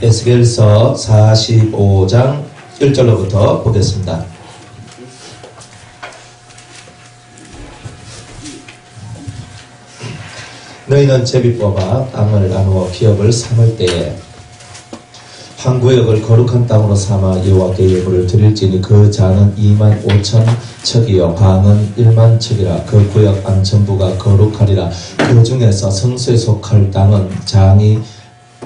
에스겔서 45장 1절로부터 보겠습니다. 너희는 제비 뽑아 땅을 나누어 기업을 삼을 때에 한 구역을 거룩한 땅으로 삼아 여호와께 예물을 드릴지니 그 잔은 2만 5천 척이요 광은 1만 척이라. 그 구역 안 전부가 거룩하리라. 그 중에서 성소에 속할 땅은 장이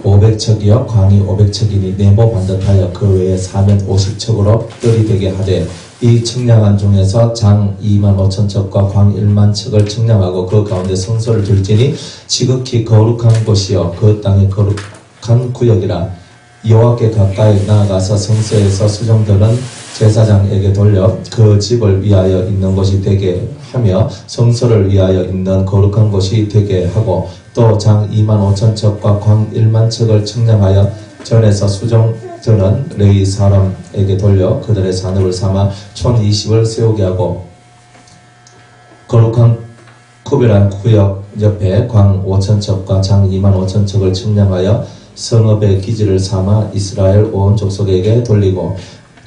500척이요 광이 500척이니 네모 반듯하여 그 외에 사면 50척으로 뜰이 되게 하되 이 측량한 중에서 장 2만 5천 척과 광 1만 척을 측량하고 그 가운데 성소를 둘지니 지극히 거룩한 곳이요 그 땅이 거룩한 구역이라. 여호와께 가까이 나아가서 성소에서 수종들은 제사장에게 돌려 그 집을 위하여 있는 곳이 되게 하며 성소를 위하여 있는 거룩한 곳이 되게 하고 또 장 2만 5천 척과 광 1만 척을 측량하여 전에서 수종들은 레위 사람에게 돌려 그들의 산업을 삼아 촌 20을 세우게 하고 거룩한 구별한 구역 옆에 광 5천 척과 장 2만 5천 척을 측량하여 성읍의 기지를 삼아 이스라엘 온 족속에게 돌리고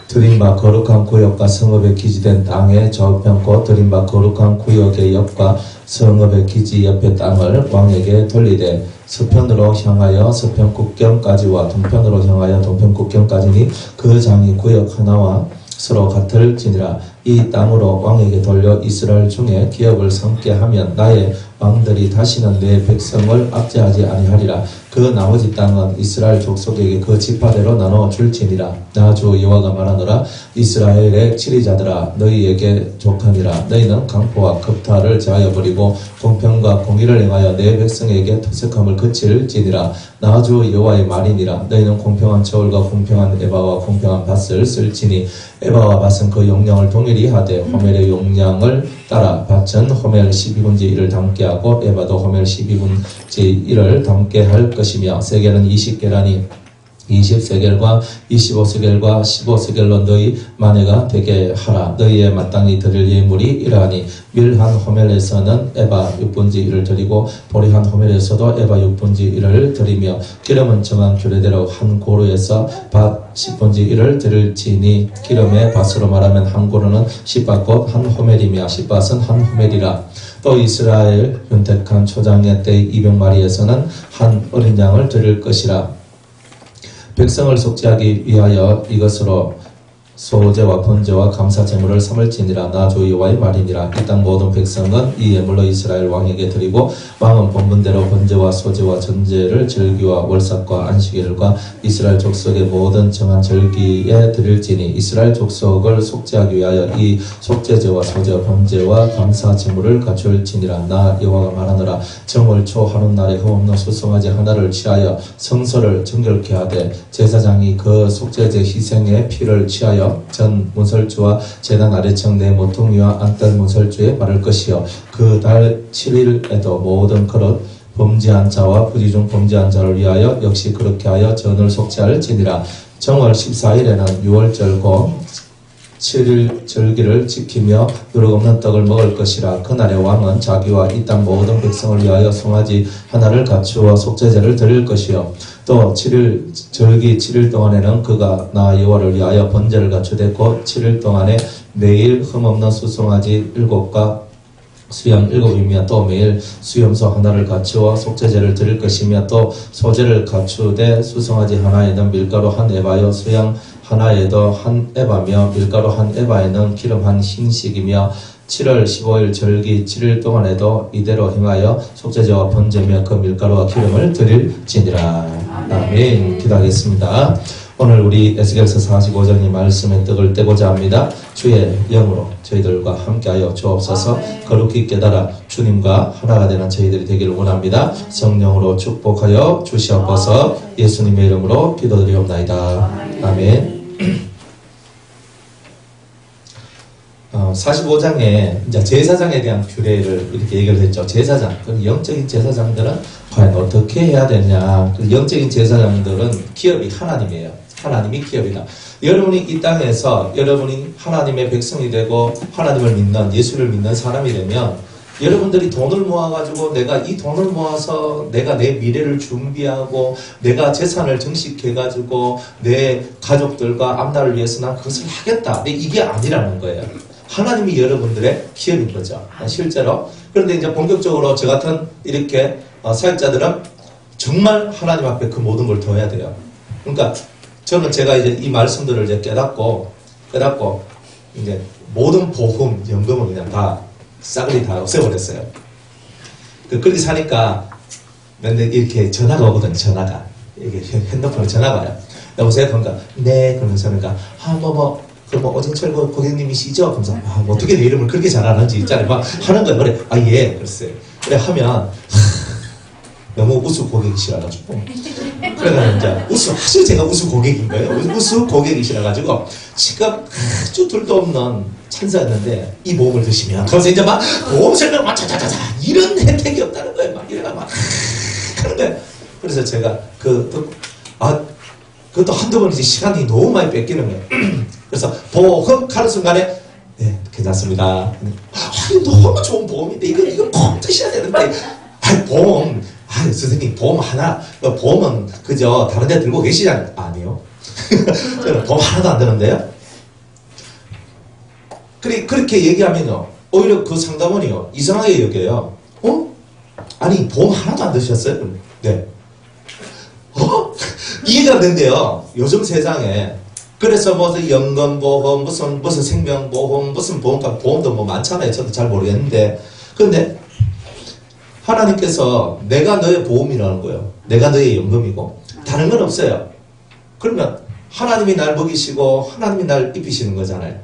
드림바 거룩한 구역과 성읍의 기지된 땅의 저편고 드림바 거룩한 구역의 옆과 성읍의 기지 옆의 땅을 왕에게 돌리되 서편으로 향하여 서편 국경까지와 동편으로 향하여 동편 국경까지니 그 장이 구역 하나와 서로 같을지니라. 이 땅으로 왕에게 돌려 이스라엘 중에 기업을 삼게 하면 나의 왕들이 다시는 내 백성을 압제하지 아니하리라. 그 나머지 땅은 이스라엘 족속에게 그 지파대로 나눠 줄지니라. 나 주 여호와가 말하노라. 이스라엘의 치리자들아 너희에게 족하니라. 너희는 강포와 겁탈을 제하여 버리고 공평과 공의를 행하여 내 백성에게 토색함을 그칠지니라. 나 주 여호와의 말이니라. 너희는 공평한 저울과 공평한 에바와 공평한 밭을 쓸지니 에바와 밭은 그 용량을 동일히 하되 호멜의 용량을 따라 밭은 호멜 12분지 1을 담게 하고 에바도 호멜 12분지 1을 담게 할 것이며 세겔은 20계라니 20세겔과 25세겔과 15세겔로 너희 마네가 되게 하라. 너희의 마땅히 드릴 예물이 이러하니 밀 한 호멜에서는 에바 6분지 1을 드리고 보리 한 호멜에서도 에바 6분지 1을 드리며 기름은 정한 규례대로 한 고루에서 밭 10분지 1을 드릴지니 기름의 밭으로 말하면 한 고루는 10밭 곧 한 호멜이며 10밭은 한 호멜이라. 또 이스라엘 윤택한 초장의 때 200마리에서는 한 어린 양을 드릴 것이라. 백성을 속죄하기 위하여 이것으로 소제와 번제와 감사 제물을 삼을지니라. 나 주 여호와의 말이니라. 이 땅 모든 백성은 이 예물로 이스라엘 왕에게 드리고 왕은 본분대로 번제와 소제와 전제를 절기와 월삭과 안식일과 이스라엘 족속의 모든 정한 절기에 드릴지니 이스라엘 족속을 속죄하기 위하여 이 속죄제와 소제와 번제와 감사 제물을 갖출지니라. 나 여호와가 말하노라. 정월 초 하룻날에 흠없는 수송아지 하나를 취하여 성소를 정결케 하되 제사장이 그 속죄제 희생의 피를 취하여 전 문설주와 제단 아래층 내 모퉁이와 안뜰 문설주에 바를 것이요 그 달 7일에도 모든 그릇 범죄한 자와 부지 중 범죄한 자를 위하여 역시 그렇게 하여 전을 속죄할지니라. 정월 14일에는 6월절고 7일 절기를 지키며 누룩 없는 떡을 먹을 것이라. 그날에 왕은 자기와 이 땅 모든 백성을 위하여 송아지 하나를 갖추어 속죄제를 드릴 것이요 또 7일 절기 7일 동안에는 그가 나 여호와를 위하여 번제를 갖추되 곧 7일 동안에 매일 흠없는 수송아지 7과 수염 7이며 또 매일 수염소 하나를 갖추어 속죄제를 드릴 것이며 또 소제를 갖추되 수송아지 하나에는 밀가루 한 에바요 수양 하나에도 한 에바며 밀가루 한 에바에는 기름 한 흰식이며 7월 15일 절기 7일 동안에도 이대로 행하여 속죄제와 번제며 그 밀가루와 기름을 드릴지니라. 아멘. 기도하겠습니다. 오늘 우리 에스겔서 45장의 말씀의 떡을 떼고자 합니다. 주의 영으로 저희들과 함께하여 주옵소서. 거룩히 깨달아 주님과 하나가 되는 저희들이 되기를 원합니다. 성령으로 축복하여 주시옵소서. 예수님의 이름으로 기도드리옵나이다. 아멘. 45장에 이제 제사장에 대한 규례를 이렇게 얘기를 했죠. 제사장, 그 영적인 제사장들은 과연 어떻게 해야 되냐. 그 영적인 제사장들은 기업이 하나님이에요. 하나님이 기업이다. 여러분이 이 땅에서 여러분이 하나님의 백성이 되고 하나님을 믿는 예수를 믿는 사람이 되면 여러분들이 돈을 모아가지고 내가 이 돈을 모아서 내가 내 미래를 준비하고 내가 재산을 증식해가지고 내 가족들과 앞날을 위해서 난 그것을 하겠다. 근데 이게 아니라는 거예요. 하나님이 여러분들의 기업인 거죠. 실제로. 그런데 이제 본격적으로 저 같은 이렇게 사역자들은 정말 하나님 앞에 그 모든 걸 둬야 돼요. 그러니까 저는 제가 이제 이 말씀들을 이제 깨닫고 이제 모든 보험, 연금을 그냥 다 싸그리 다 없애버렸어요. 그렇게 사니까 맨날 이렇게 전화가 오거든요. 전화가. 이게 핸드폰에 전화가 와요. 여보세요? 그러니까 네. 그러면서 그러니까 오정철 고객님이시죠? 그러면서 뭐 어떻게 내 이름을 그렇게 잘 아는지 있잖아요. 막 하는 거예요. 그래. 예. 그랬어요. 그래 하면 너무 우수 고객이시라가지고 그래서 이제 아주 제가 우수 고객인 거예요. 우수 고객이시라가지고 지금 아주 둘도 없는 찬사였는데 이 보험을 드시면 그래서 이제 막 보험 설명 막 자자자자 이런 혜택이 없다는 거예요. 막 이래가 막 하는 거예요. 그래서 제가 그것도 한두 번 이제 시간이 너무 많이 뺏기는 거예요. 그래서 보험 하는 순간에 네 괜찮습니다. 너무 좋은 보험인데 이거 꼭 드셔야 되는데 보험 선생님 보험 하나 보험은 그저 다른 데 들고 계시잖아요. 아니요. 저는 보험 하나도 안 되는데요. 그렇게 얘기하면요 오히려 그 상담원이요 이상하게 여겨요. 아니 보험 하나도 안 드셨어요? 네. 이해가 안 된대요. 요즘 세상에. 그래서 무슨 연금보험, 무슨 생명보험, 무슨 보험도 뭐 많잖아요. 저도 잘 모르겠는데. 근데 하나님께서 내가 너의 보험이라는 거예요. 내가 너의 연금이고 다른 건 없어요. 그러면 하나님이 날 먹이시고 하나님이 날 입히시는 거잖아요.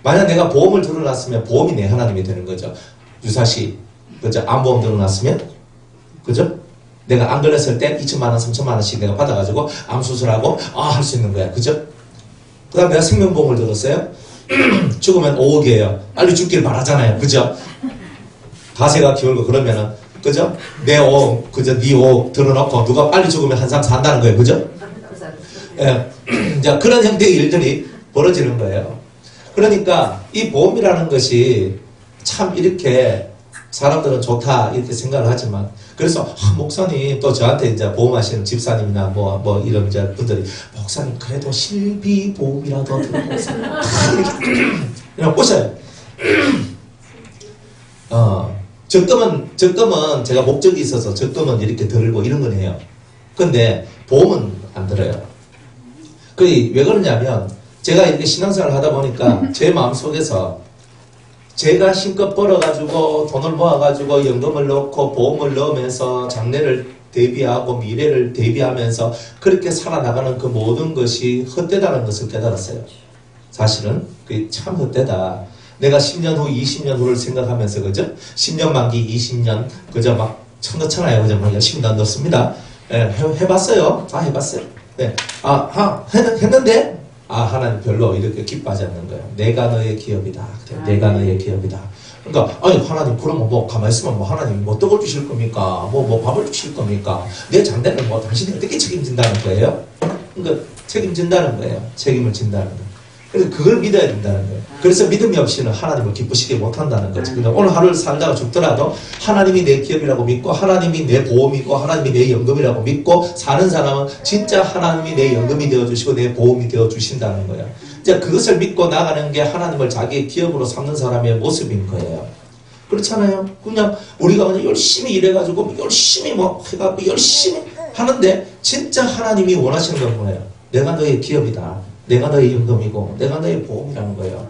만약 내가 보험을 들어놨으면 보험이 내 하나님이 되는 거죠. 유사시 그죠? 암보험 들어놨으면 그죠? 내가 안 걸렸을 때 2천만 원, 3천만 원씩 내가 받아가지고 암 수술하고 할 수 있는 거야. 그죠? 그 다음에 내가 생명보험을 들었어요. 죽으면 5억이에요. 빨리 죽길 바라잖아요. 그죠? 가세가 기울고 그러면은 그죠? 내 5억, 그죠? 네 5억 들어놓고 누가 빨리 죽으면 한 사람 산다는 거예요. 그죠? 예. 이제 그런 형태의 일들이 벌어지는 거예요. 그러니까 이 보험이라는 것이 참 이렇게 사람들은 좋다 이렇게 생각을 하지만 그래서 목사님 또 저한테 이제 보험하시는 집사님이나 뭐 이런 이제 분들이 목사님 그래도 실비보험이라도 들어보세요. 이렇게 오셔요. 적금은 제가 목적이 있어서 적금은 이렇게 들고 이런 건 해요. 근데 보험은 안 들어요. 왜 그러냐면 제가 이렇게 신앙생활을 하다 보니까 제 마음속에서 제가 힘껏 벌어가지고 돈을 모아가지고 연금을 넣고 보험을 넣으면서 장래를 대비하고 미래를 대비하면서 그렇게 살아나가는 그 모든 것이 헛되다는 것을 깨달았어요. 사실은 그게 참 헛되다. 내가 10년 후, 20년 후를 생각하면서 그죠? 10년 만기, 20년 그저 막 천넣잖아요. 그죠? 막 열심히 넣습니다. 예, 해봤어요. 다 해봤어요. 네. 했는데 하나님 별로 이렇게 기뻐하지 않는 거예요. 내가 너의 기업이다. 내가 너의 기업이다. 그러니까 하나님 그러면 뭐 가만히 있으면 뭐 하나님 뭐 떡을 주실 겁니까? 뭐 밥을 주실 겁니까? 내 장래는 뭐 당신이 어떻게 책임진다는 거예요? 그러니까 책임진다는 거예요. 책임을 진다는 거예요. 그래서 그걸 믿어야 된다는 거예요. 그래서 믿음이 없이는 하나님을 기쁘시게 못한다는 거죠. 그러니까 오늘 하루를 살다가 죽더라도 하나님이 내 기업이라고 믿고 하나님이 내 보험이고 하나님이 내 연금이라고 믿고 사는 사람은 진짜 하나님이 내 연금이 되어주시고 내 보험이 되어주신다는 거예요. 이제 그것을 믿고 나가는 게 하나님을 자기의 기업으로 삼는 사람의 모습인 거예요. 그렇잖아요. 그냥 우리가 그냥 열심히 일해가지고 열심히 해가지고 열심히 하는데 진짜 하나님이 원하시는 건 뭐예요? 내가 너의 기업이다. 내가 너의 연금이고 내가 너의 보험이라는 거예요.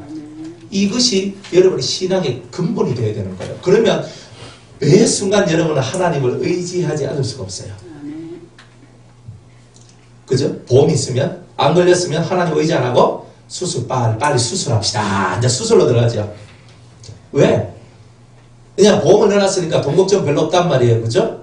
이것이 여러분의 신앙의 근본이 되어야 되는 거예요. 그러면 매 순간 여러분은 하나님을 의지하지 않을 수가 없어요. 그죠? 보험이 있으면 안 걸렸으면 하나님 의지 안 하고 빨리 수술합시다. 이제 수술로 들어가죠. 왜? 그냥 보험을 넣어놨으니까 돈 걱정 별로 없단 말이에요. 그죠?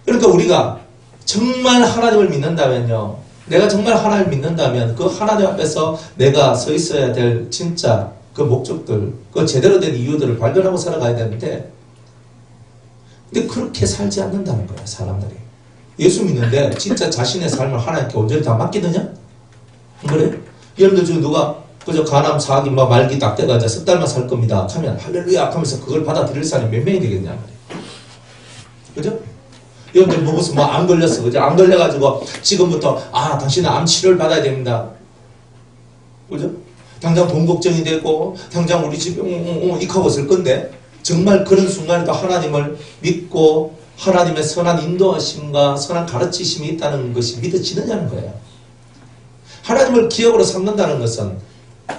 그러니까 우리가 정말 하나님을 믿는다면요. 내가 정말 하나님을 믿는다면 그 하나님 앞에서 내가 서 있어야 될 진짜 그 목적들, 그 제대로 된 이유들을 발견하고 살아가야 되는데 근데 그렇게 살지 않는다는 거예요. 사람들이. 예수 믿는데 진짜 자신의 삶을 하나님께 온전히 다 맡기느냐? 안 그래요? 여러분들 중에 누가 그저 간암, 사기, 막 말기 딱 돼가 이제 석 달만 살 겁니다. 하면 할렐루야 하면서 그걸 받아들일 사람이 몇 명이 되겠냐 말이에요. 그죠? 여러분들 뭐 무슨 뭐 안 걸렸어. 그죠? 안 걸려가지고 지금부터 당신은 암 치료를 받아야 됩니다. 그죠? 당장 돈 걱정이 되고 당장 우리 집에 익하고 있을 건데 정말 그런 순간에도 하나님을 믿고 하나님의 선한 인도하심과 선한 가르치심이 있다는 것이 믿어지느냐는 거예요. 하나님을 기업으로 삼는다는 것은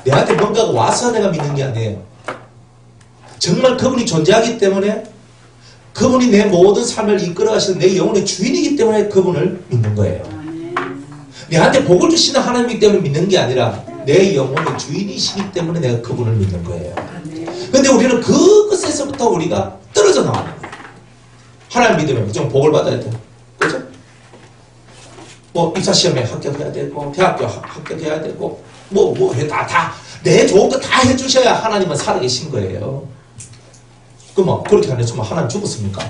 내한테 뭔가가 와서 내가 믿는 게 아니에요. 정말 그분이 존재하기 때문에 그분이 내 모든 삶을 이끌어 가시는 내 영혼의 주인이기 때문에 그분을 믿는 거예요. 내한테 복을 주시는 하나님이기 때문에 믿는 게 아니라 내 영혼의 주인이시기 때문에 내가 그분을 믿는 거예요. 그런데 우리는 그것에서부터 우리가 떨어져 나와요. 하나님 믿으면 좀 복을 받아야 돼요. 그죠? 뭐 입사시험에 합격해야 되고 대학교 합격해야 되고 내 좋은 거 다 해주셔야 하나님은 살아계신 거예요. 그럼 그렇게 안 해주면 하나님 죽었습니까?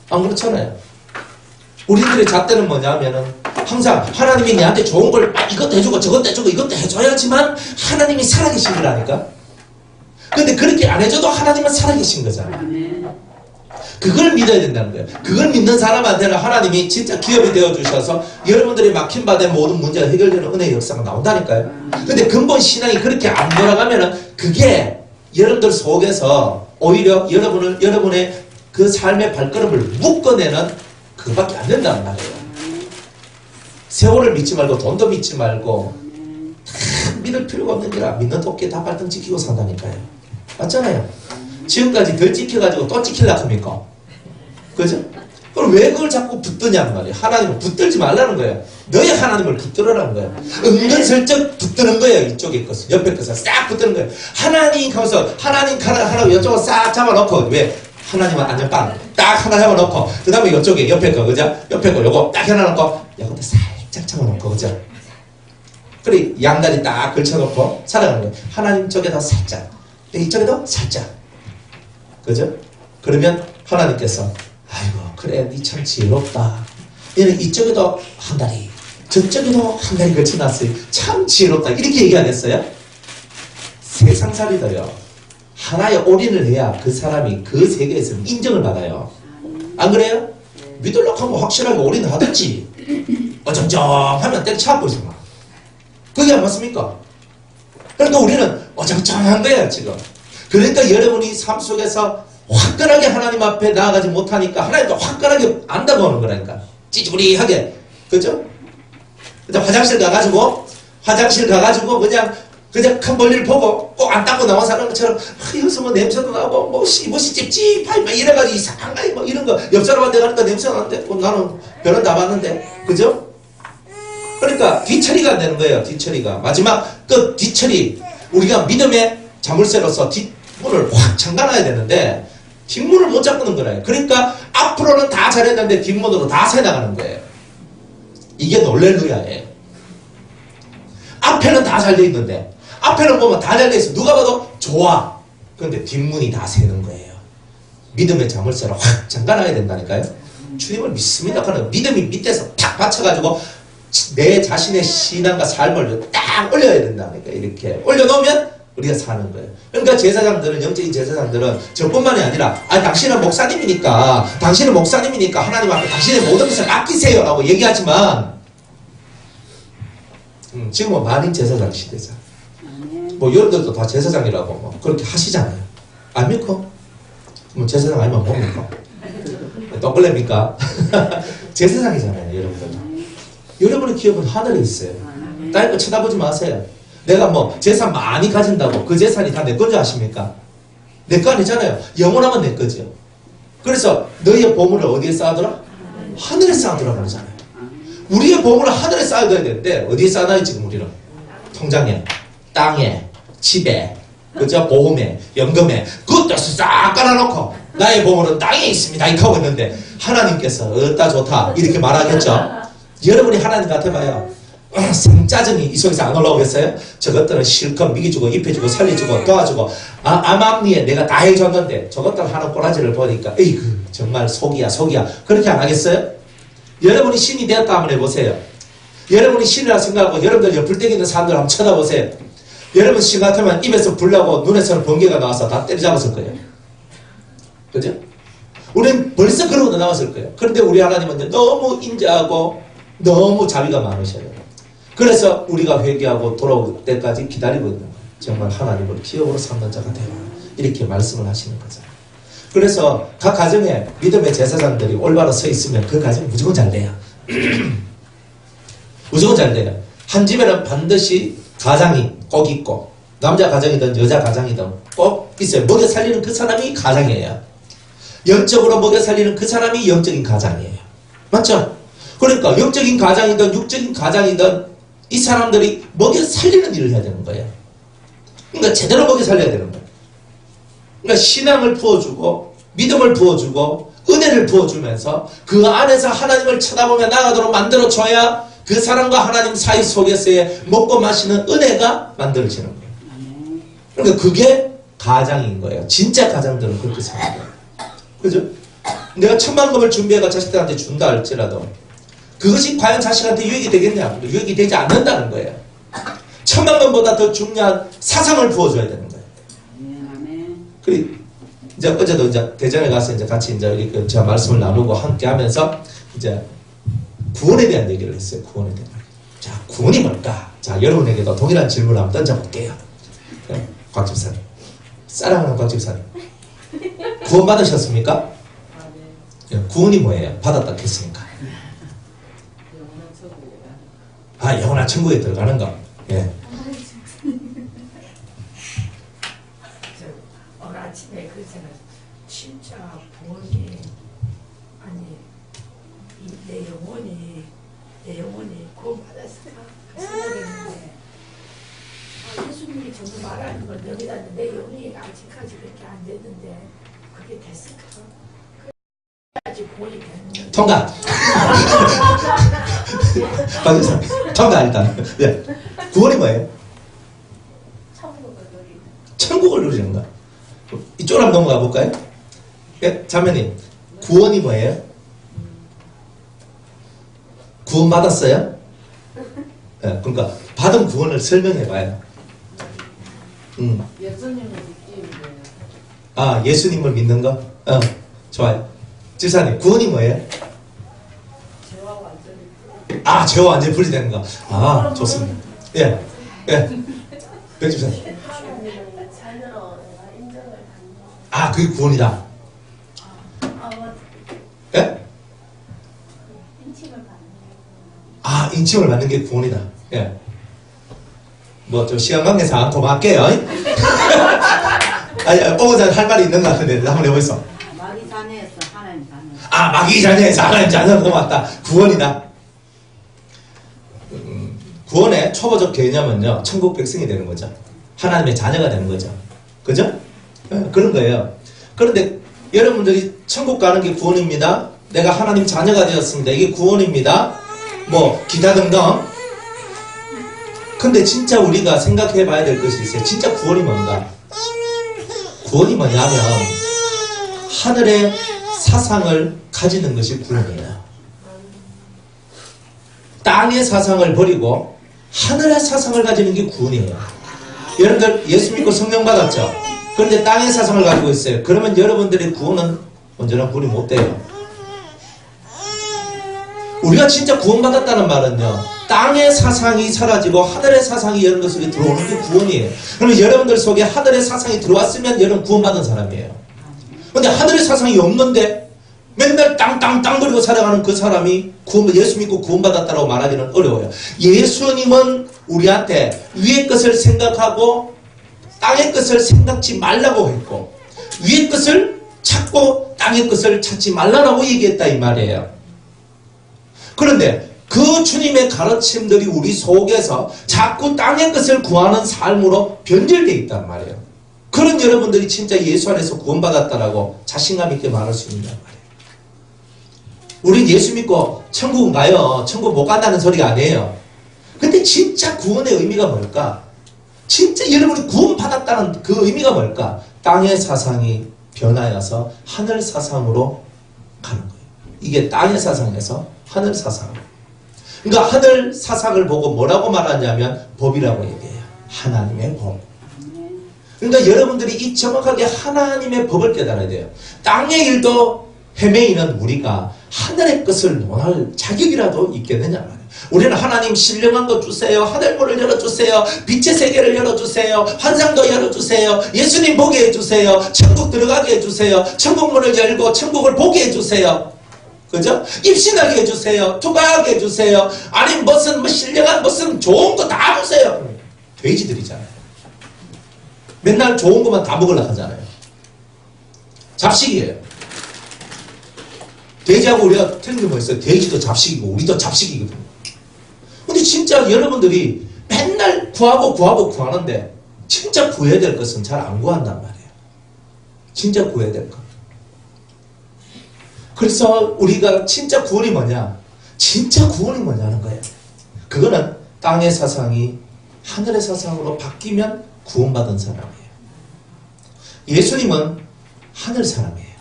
안 그렇잖아요. 우리들의 잣대는 뭐냐면은 항상 하나님이 내한테 좋은 걸 이것도 해주고 저것도 해주고 이것도 해줘야지만 하나님이 살아계신 거라니까. 근데 그렇게 안 해줘도 하나님은 살아계신 거잖아요. 그걸 믿어야 된다는 거예요. 그걸 믿는 사람한테는 하나님이 진짜 기업이 되어주셔서 여러분들이 막힌 바에 모든 문제가 해결되는 은혜의 역사가 나온다니까요. 근데 근본 신앙이 그렇게 안 돌아가면은 그게 여러분들 속에서 오히려 여러분의 그 삶의 발걸음을 묶어내는 그거밖에 안 된다는 말이에요. 세월을 믿지 말고 돈도 믿지 말고 다 믿을 필요가 없는 게라 믿는 도끼에 다 발등 지키고 산다니까요. 맞잖아요. 지금까지 덜 지켜가지고 또 지키려고 합니까? 그죠? 그럼 왜 그걸 자꾸 붙드냐는 말이에요. 하나님을 붙들지 말라는 거예요. 너희 하나님을 붙들으라는 거예요. 은근슬쩍 붙드는 거예요. 이쪽에 것을 옆에 것을 싹 붙드는 거예요. 하나님 하면서 하나님 하라고 이쪽으로 싹 잡아놓고 왜? 하나님은 안전빵 딱 하나 잡아놓고 그 다음에 이쪽에 옆에 거 그죠? 옆에 거 요거 딱 해놔놓고 요것도 살짝 잡아놓고 그죠? 그래 양다리 딱 걸쳐놓고 살아가는 거예요. 하나님 쪽에도 살짝 이쪽에도 살짝 그죠? 그러면 하나님께서 아이고 그래 니 참 지혜롭다. 얘는 이쪽에도 한 다리 저쪽에도 한 다리 걸쳐놨어요. 참 지혜롭다. 이렇게 얘기 안 했어요? 세상살이도요. 하나의 올인을 해야 그 사람이 그 세계에서 인정을 받아요. 안 그래요? 믿으려고 하면 확실하게 올인을 하든지 어정쩡하면 때려치고 있어. 그게 안 맞습니까? 그러니까 우리는 어정쩡한 거예요 지금. 그러니까 여러분이 삶 속에서 화끈하게 하나님 앞에 나아가지 못하니까 하나님도 화끈하게 안다고 하는 거라니까. 찌찌부리하게. 그죠? 화장실 가가지고 그냥 큰 볼일 보고 꼭 안 닦고 나온 사람처럼 여기서 뭐 냄새도 나고 뭐시 찝찝하게 막 이래가지고 이상하게 뭐 이런 거 옆 사람한테 가니까 냄새 나는데 나는 별은 다 봤는데. 그죠? 그러니까 뒤처리가 안 되는 거예요. 뒤처리가. 마지막 그 뒤처리. 우리가 믿음의 자물쇠로서 뒷문을 확 잠가놔야 되는데 뒷문을 못 잠그는 거예요. 그러니까 앞으로는 다 잘했는데 뒷문으로 다 새나가는 거예요. 이게 놀렐루야예요. 앞에는 다 잘 돼 있는데 앞에는 보면 다 잘 돼 있어. 누가 봐도 좋아. 그런데 뒷문이 다 새는 거예요. 믿음의 자물쇠로 확 잠가놔야 된다니까요. 주님을 믿습니다. 그러면 믿음이 밑에서 탁 받쳐가지고 내 자신의 신앙과 삶을 딱 올려야 된다니까. 이렇게 올려놓으면 우리가 사는 거예요. 그러니까 제사장들은, 영적인 제사장들은 저뿐만이 아니라 당신은 목사님이니까 하나님 앞에 당신의 모든 것을 맡기세요 라고 얘기하지만 지금은 만인 제사장 시대죠. 뭐 여러분들도 다 제사장이라고 뭐 그렇게 하시잖아요. 아닙니까? 뭐 제사장 아니면 뭡니까? 떡걸레입니까? 제사장이잖아요. 여러분의 기업은 하늘에 있어요. 딸 거 쳐다보지 마세요. 내가 뭐 재산 많이 가진다고 그 재산이 다 내 건 줄 아십니까? 내 거 아니잖아요. 영원하면 내 거죠. 그래서 너희의 보물을 어디에 쌓아두라? 하늘에 쌓아두라 그러잖아요. 우리의 보물을 하늘에 쌓아둬야 되는데 어디에 쌓아놔요 지금 우리는? 통장에, 땅에, 집에, 그죠? 보험에, 연금에 그것도 싹 깔아놓고 나의 보물은 땅에 있습니다 이렇게 하고 있는데 하나님께서 어따 좋다 이렇게 말하겠죠? 여러분이 하나님 같아봐요. 생짜증이 이 속에서 안 올라오겠어요? 저것들은 실컷 먹여주고 입혀주고 살려주고 도와주고 암암리에 내가 다 해줬는데 저것들 하는 꼬라지를 보니까 에이그 정말 속이야 그렇게 안 하겠어요? 여러분이 신이 되었다 한번 해보세요. 여러분이 신이라 생각하고 여러분들 옆을 떼기 있는 사람들 한번 쳐다보세요. 여러분 시 같으면 입에서 불나고 눈에서는 번개가 나와서 다 때려잡았을 거예요. 그죠? 우리는 벌써 그러고도 나왔을 거예요. 그런데 우리 하나님은 너무 인자하고 너무 자비가 많으셔요. 그래서 우리가 회개하고 돌아올 때까지 기다리고 있는 거예요. 정말 하나님을 기업으로 삼는 자가 되라. 이렇게 말씀을 하시는 거잖아요. 그래서 각 가정에 믿음의 제사장들이 올바로 서 있으면 그 가정이 무조건 잘 돼요. 무조건 잘 돼요. 한 집에는 반드시 가장이 꼭 있고, 남자 가정이든 여자 가정이든 꼭 있어요. 먹여 살리는 그 사람이 가장이에요. 영적으로 먹여 살리는 그 사람이 영적인 가장이에요. 맞죠? 그러니까 영적인 가장이든 육적인 가장이든 이 사람들이 먹여 살리는 일을 해야 되는 거예요. 그러니까 제대로 먹여 살려야 되는 거예요. 그러니까 신앙을 부어주고 믿음을 부어주고 은혜를 부어주면서 그 안에서 하나님을 쳐다보며 나가도록 만들어줘야 그 사람과 하나님 사이 속에서의 먹고 마시는 은혜가 만들어지는 거예요. 그러니까 그게 가장인 거예요. 진짜 가장들은 그렇게 생각해요. 그죠? 내가 10,000,000금을 준비해가 자식들한테 준다 할지라도 그것이 과연 자식한테 유익이 되겠냐? 유익이 되지 않는다는 거예요. 10,000,000금보다 더 중요한 사상을 부어줘야 되는 거예요. 그리고 이제 어제도 이제 대전에 가서 이제 같이 이제 이렇게 제가 말씀을 나누고 함께 하면서 이제 구원에 대한 얘기를 했어요. 구원에 대한. 자, 구원이 뭘까? 자, 여러분에게도 동일한 질문을 한번 던져볼게요. 네, 곽 집사님. 사랑하는 곽 집사님. 구원 받으셨습니까? 네. 구원이 뭐예요? 받았다 했으니까. 아, 영원한 천국에 들어가는 거. 예. 오늘 아침에 그 생각, 진짜 구원이 아니 내 영혼이 구원받았을까 그 생각했는데 예수님이 정말 말하는 걸 여기다 내 영혼이 아직까지 그렇게 안 됐는데 그게 됐을까? 그래야지 구원이 됐는데 통과. 박교사님, 통과 일단. 네. 구원이 뭐예요? 천국을 누리는 거. 이쪽으로 한번 넘어가 볼까요? 예, 자매님, 구원이 뭐예요? 구원 받았어요? 예, 그러니까 받은 구원을 설명해 봐요. 예수님을 믿기 위해. 아, 예수님을 믿는 거? 좋아요. 지사님, 구원이 뭐예요? 죄와 완전히. 아, 죄와 완전히 분리되는 거. 아, 좋습니다. 예, 예. 백집사님. 아, 그게 구원이다. 예? 아, 인침을 받는 게 구원이다. 예. 뭐, 좀 시간 관계상 않고 할게요. 아니, 오고자 할 말이 있는 것 같은데, 한번 해보겠어. 마귀 자녀에서 하나님 자녀. 아, 마귀 자녀에서 하나님 자녀 고맙다. 구원이다. 구원의 초보적 개념은요, 천국 백성이 되는 거죠. 하나님의 자녀가 되는 거죠. 그죠? 그런 거예요. 그런데 여러분들이 천국 가는 게 구원입니다. 내가 하나님 자녀가 되었습니다. 이게 구원입니다. 뭐 기타 등등. 근데 진짜 우리가 생각해 봐야 될 것이 있어요. 진짜 구원이 뭔가? 구원이 뭐냐면 하늘의 사상을 가지는 것이 구원이에요. 땅의 사상을 버리고 하늘의 사상을 가지는 게 구원이에요. 여러분들 예수 믿고 성령 받았죠? 그런데 땅의 사상을 가지고 있어요. 그러면 여러분들의 구원은 언제나 구원이 못 돼요. 우리가 진짜 구원받았다는 말은요, 땅의 사상이 사라지고 하늘의 사상이 여러분들 속에 들어오는 게 구원이에요. 그러면 여러분들 속에 하늘의 사상이 들어왔으면 여러분 구원받은 사람이에요. 근데 하늘의 사상이 없는데 맨날 땅거리고 살아가는 그 사람이 예수 믿고 구원받았다고 말하기는 어려워요. 예수님은 우리한테 위의 것을 생각하고 땅의 것을 생각지 말라고 했고, 위의 것을 찾고 땅의 것을 찾지 말라고 얘기했다 이 말이에요. 그런데 그 주님의 가르침들이 우리 속에서 자꾸 땅의 것을 구하는 삶으로 변질되어 있단 말이에요. 그런 여러분들이 진짜 예수 안에서 구원받았다라고 자신감 있게 말할 수 있단 말이에요. 우린 예수 믿고 천국은 가요. 천국 못 간다는 소리가 아니에요. 근데 진짜 구원의 의미가 뭘까? 진짜 여러분이 구원받았다는 그 의미가 뭘까? 땅의 사상이 변하여서 하늘 사상으로 가는 거예요. 이게 땅의 사상에서 하늘 사상. 그러니까 하늘 사상을 보고 뭐라고 말하냐면 법이라고 얘기해요. 하나님의 법. 그러니까 여러분들이 이 정확하게 하나님의 법을 깨달아야 돼요. 땅의 일도 헤매이는 우리가 하늘의 것을 논할 자격이라도 있겠느냐 말이에요. 우리는 하나님 신령한 것 주세요. 하늘문을 열어주세요. 빛의 세계를 열어주세요. 환상도 열어주세요. 예수님 보게 해주세요. 천국 들어가게 해주세요. 천국문을 열고 천국을 보게 해주세요. 그죠? 입신하게 해주세요. 투과하게 해주세요. 아니 무슨 신령한 무슨 좋은 거 다 주세요. 돼지들이잖아요. 맨날 좋은 것만 다 먹으려고 하잖아요. 잡식이에요. 돼지하고 우리가 틀린 게 뭐 있어요? 돼지도 잡식이고 우리도 잡식이거든요. 근데 진짜 여러분들이 맨날 구하는데 진짜 구해야 될 것은 잘 안 구한단 말이에요. 진짜 구해야 될 것. 그래서 우리가 진짜 구원이 뭐냐? 진짜 구원이 뭐냐는 거예요. 그거는 땅의 사상이 하늘의 사상으로 바뀌면 구원받은 사람이에요. 예수님은 하늘 사람이에요.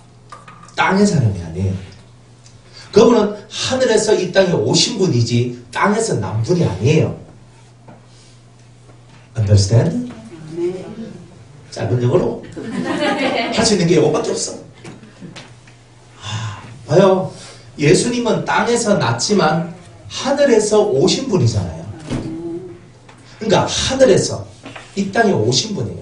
땅의 사람이 아니에요. 그분은 하늘에서 이 땅에 오신 분이지 땅에서 난 분이 아니에요. Understand? 짧은 영어로 할 수 있는 게 이거밖에 없어. 봐요. 예수님은 땅에서 났지만 하늘에서 오신 분이잖아요. 그러니까 하늘에서 이 땅에 오신 분이에요.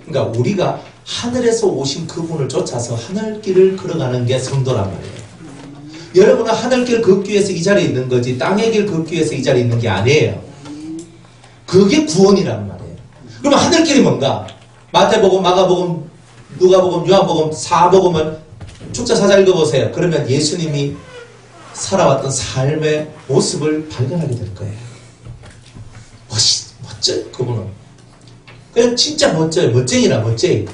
그러니까 우리가 하늘에서 오신 그분을 쫓아서 하늘길을 걸어가는 게 성도란 말이에요. 여러분은 하늘길 걷기 위해서 이 자리에 있는 거지 땅의 길 걷기 위해서 이 자리에 있는 게 아니에요. 그게 구원이란 말이에요. 그러면 하늘길이 뭔가? 마태복음, 마가복음, 누가복음, 요한복음, 사복음을 축자 사자 읽어보세요. 그러면 예수님이 살아왔던 삶의 모습을 발견하게 될 거예요. 멋져요, 그분은. 그냥 진짜 멋져요. 멋쟁이라 멋쟁이.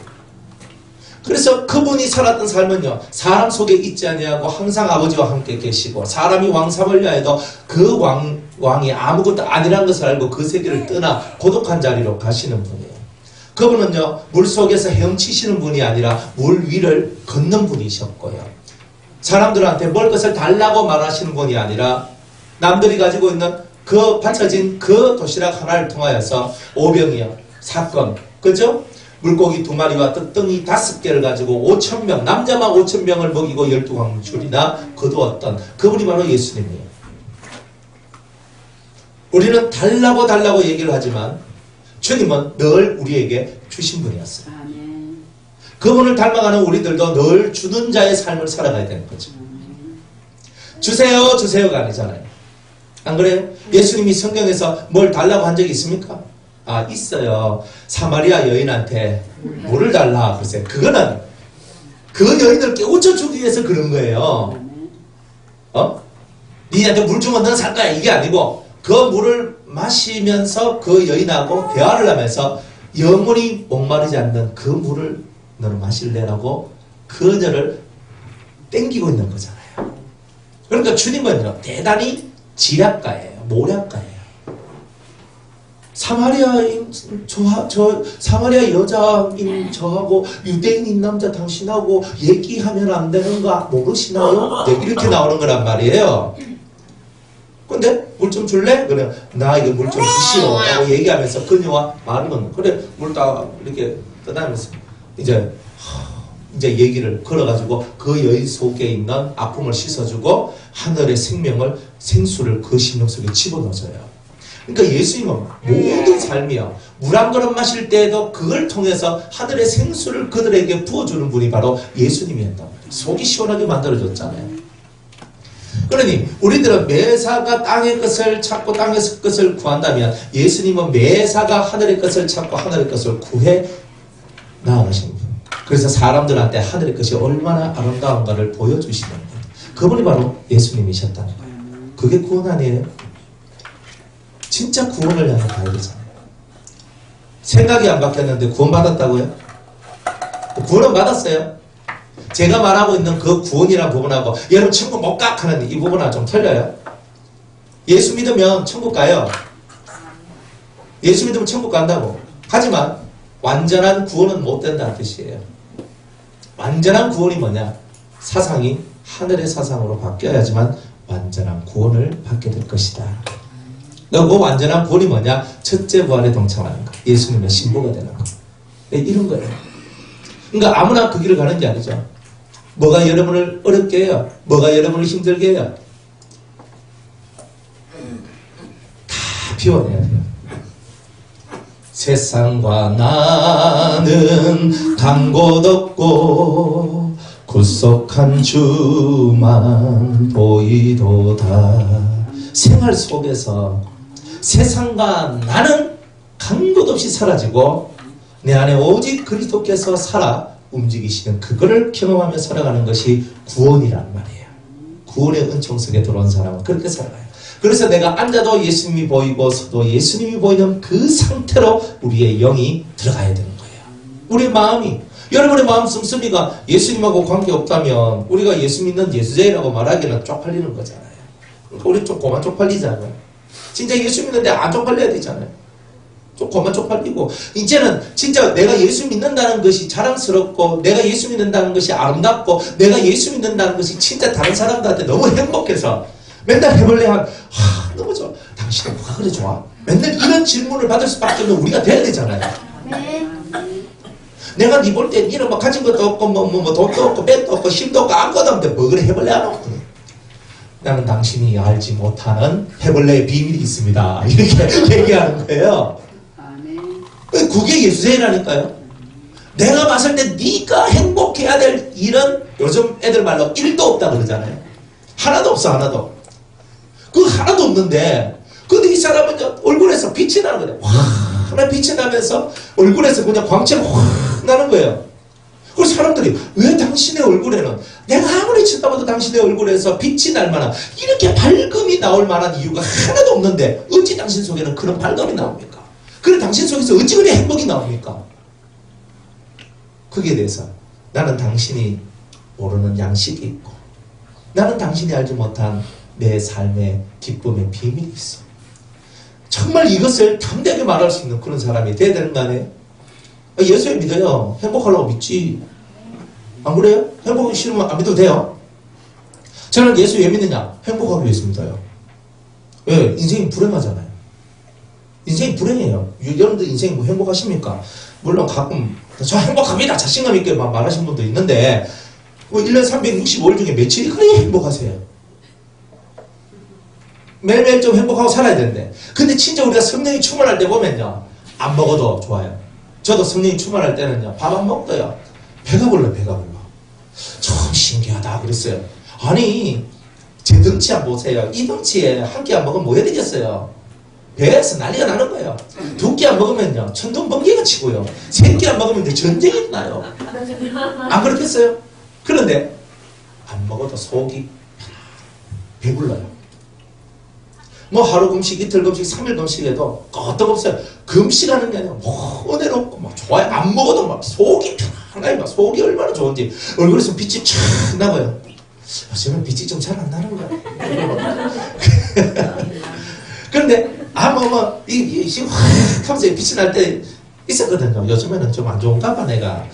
그래서 그분이 살았던 삶은요, 사람 속에 있지 아니하고 항상 아버지와 함께 계시고, 사람이 왕사벌려 해도 그 왕이 아무것도 아니란 것을 알고 그 세계를 떠나 고독한 자리로 가시는 분이에요. 그분은요, 물 속에서 헤엄치시는 분이 아니라 물 위를 걷는 분이셨고요. 사람들한테 먹을 것을 달라고 말하시는 분이 아니라 남들이 가지고 있는 그 받쳐진 그 도시락 하나를 통하여서 오병이어 사건, 그죠? 물고기 2마리와 떡덩이 5개를 가지고 5,000명, 남자만 5,000명을 먹이고 12광줄이나 거두었던 그분이 바로 예수님이에요. 우리는 달라고 얘기를 하지만 주님은 늘 우리에게 주신 분이었어요. 그분을 닮아가는 우리들도 늘 주는 자의 삶을 살아가야 되는 거죠. 주세요가 아니잖아요. 안 그래요? 예수님이 성경에서 뭘 달라고 한 적이 있습니까? 아, 있어요. 사마리아 여인한테 물을 달라. 글쎄, 그거는 그 여인을 깨우쳐주기 위해서 그런 거예요. 니한테 물 주면 너는 살 거야. 이게 아니고 그 물을 마시면서 그 여인하고 대화를 하면서 영원히 목마르지 않는 그 물을 너는 마실래라고 그녀를 땡기고 있는 거잖아요. 그러니까 주님은요, 대단히 지략가예요. 모략가예요. 사마리아인 사마리아 여자인 저하고 유대인인 남자 당신하고 얘기하면 안 되는가 모르시나요? 네, 이렇게 나오는 거란 말이에요. 근데 물 좀 줄래? 그래, 나 이거 물 좀 주시오 라고 얘기하면서 그녀와 말은 그래, 물 다 이렇게 떠나면서 이제 얘기를 걸어가지고 그 여인 속에 있는 아픔을 씻어주고 하늘의 생수를 그 심령 속에 집어넣어줘요. 그러니까 예수님은 모든 삶이요, 물 한 그릇 마실 때에도 그걸 통해서 하늘의 생수를 그들에게 부어주는 분이 바로 예수님이었단 말이에요. 속이 시원하게 만들어줬잖아요. 그러니 우리들은 매사가 땅의 것을 찾고 땅의 것을 구한다면 예수님은 매사가 하늘의 것을 찾고 하늘의 것을 구해 나아가시는 분. 그래서 사람들한테 하늘의 것이 얼마나 아름다운가를 보여주시는 분. 그분이 바로 예수님이셨다는 거예요. 그게 구원 아니에요? 진짜 구원을 향해 가야 되잖아요. 생각이 안 바뀌었는데 구원 받았다고요? 구원은 받았어요. 제가 말하고 있는 그 구원이라는 부분하고 여러분 천국 못 가 하는 이 부분하고 좀 틀려요. 예수 믿으면 천국 가요. 예수 믿으면 천국 간다고. 하지만 완전한 구원은 못 된다는 뜻이에요. 완전한 구원이 뭐냐? 사상이 하늘의 사상으로 바뀌어야지만 완전한 구원을 받게 될 것이다. 그러니까 그 완전한 구원이 뭐냐? 첫째 부활에 동참하는 거. 예수님의 신부가 되는 거. 네, 이런 거예요. 그러니까 아무나 그 길을 가는 게 아니죠. 뭐가 여러분을 어렵게 해요? 뭐가 여러분을 힘들게 해요? 다 비워내야 돼요. 세상과 나는 간 곳 없고 구속한 주만 보이도다. 생활 속에서 세상과 나는 간 곳 없이 사라지고 내 안에 오직 그리스도께서 살아 움직이시는 그거를 경험하며 살아가는 것이 구원이란 말이에요. 구원의 은총 속에 들어온 사람은 그렇게 살아가요. 그래서 내가 앉아도 예수님이 보이고 서도 예수님이 보이는 그 상태로 우리의 영이 들어가야 되는 거예요. 우리의 마음이, 여러분의 마음 씀씀이가 예수님하고 관계없다면 우리가 예수 믿는 예수자이라고 말하기는 쪽팔리는 거잖아요. 그러니까 우리 좀 그만 쪽팔리잖아요. 진짜 예수 믿는데 안 쪽팔려야 되잖아요. 좀 그만 쪽팔리고 이제는 진짜 내가 예수 믿는다는 것이 자랑스럽고 내가 예수 믿는다는 것이 아름답고 내가 예수 믿는다는 것이 진짜 다른 사람들한테 너무 행복해서 맨날 해볼래 너무 좋아. 당신은 뭐가 그래 좋아? 맨날 이런 질문을 받을 수밖에 없는 우리가 돼야 되잖아요. 네. 내가 네 볼 때 니는 뭐 가진 것도 없고 뭐 돈도 없고 뺏도 없고 힘도 없고 아무것도 없는데 뭐 그래 해볼래 안 하고 나는 당신이 알지 못하는 해볼래의 비밀이 있습니다. 이렇게 얘기하는 거예요. 그게 예수제라니까요. 내가 봤을 때 네가 행복해야 될 일은 요즘 애들 말로 1도 없다 그러잖아요. 하나도 없어. 하나도. 그 하나도 없는데 근데 이 사람은 얼굴에서 빛이 나는 거예요. 확 빛이 나면서 얼굴에서 그냥 광채가 확 나는 거예요. 그래서 사람들이 왜 당신의 얼굴에는 내가 아무리 쳐다봐도 당신의 얼굴에서 빛이 날 만한 이렇게 밝음이 나올 만한 이유가 하나도 없는데 어찌 당신 속에는 그런 밝음이 나옵니까? 그래 당신 속에서 어찌 그리 행복이 나옵니까? 거기에 대해서 나는 당신이 모르는 양식이 있고 나는 당신이 알지 못한 내 삶의 기쁨의 비밀이 있어. 정말 이것을 담대하게 말할 수 있는 그런 사람이 돼야 되는 거 아니에요? 예수를 믿어요. 행복하려고 믿지. 안 그래요? 행복하기 싫으면 안 믿어도 돼요. 저는 예수 왜 믿느냐? 행복하기 위해서 믿어요. 왜? 인생이 불행하잖아요. 인생이 불행해요. 여러분들 인생이 뭐 행복하십니까? 물론 가끔 저 행복합니다. 자신감 있게 말하시는 분도 있는데 1년 365일 중에 며칠이 그래 행복하세요? 매일매일 좀 행복하고 살아야 되는데 근데 진짜 우리가 성령이 충만할 때 보면요 안 먹어도 좋아요. 저도 성령이 충만할 때는요 밥 안 먹어요. 배가 불러요. 배가 불러. 참 신기하다 그랬어요. 아니 제 덩치 안 보세요. 이 덩치에 한 끼 안 먹으면 뭐 해야 되겠어요? 배에서 난리가 나는 거예요. 2끼 안 먹으면요 천둥번개가 치고요. 3끼 안 먹으면 이제 전쟁이 나요. 안 그렇겠어요? 그런데 안 먹어도 속이 배불러요. 뭐 하루 금식, 이틀 금식, 3일 금식에도 끄떡없어요. 금식하는 게 아니라 뭐 은혜롭고 막 좋아요. 안 먹어도 막 속이 편안하게 막 속이 얼마나 좋은지 얼굴에서 빛이 촥 나고요. 요즘은 빛이 좀 잘 안 나는 거야. 그런데 이 확 하면서 빛이 날 때 있었거든요. 요즘에는 좀 안 좋은가 봐 내가.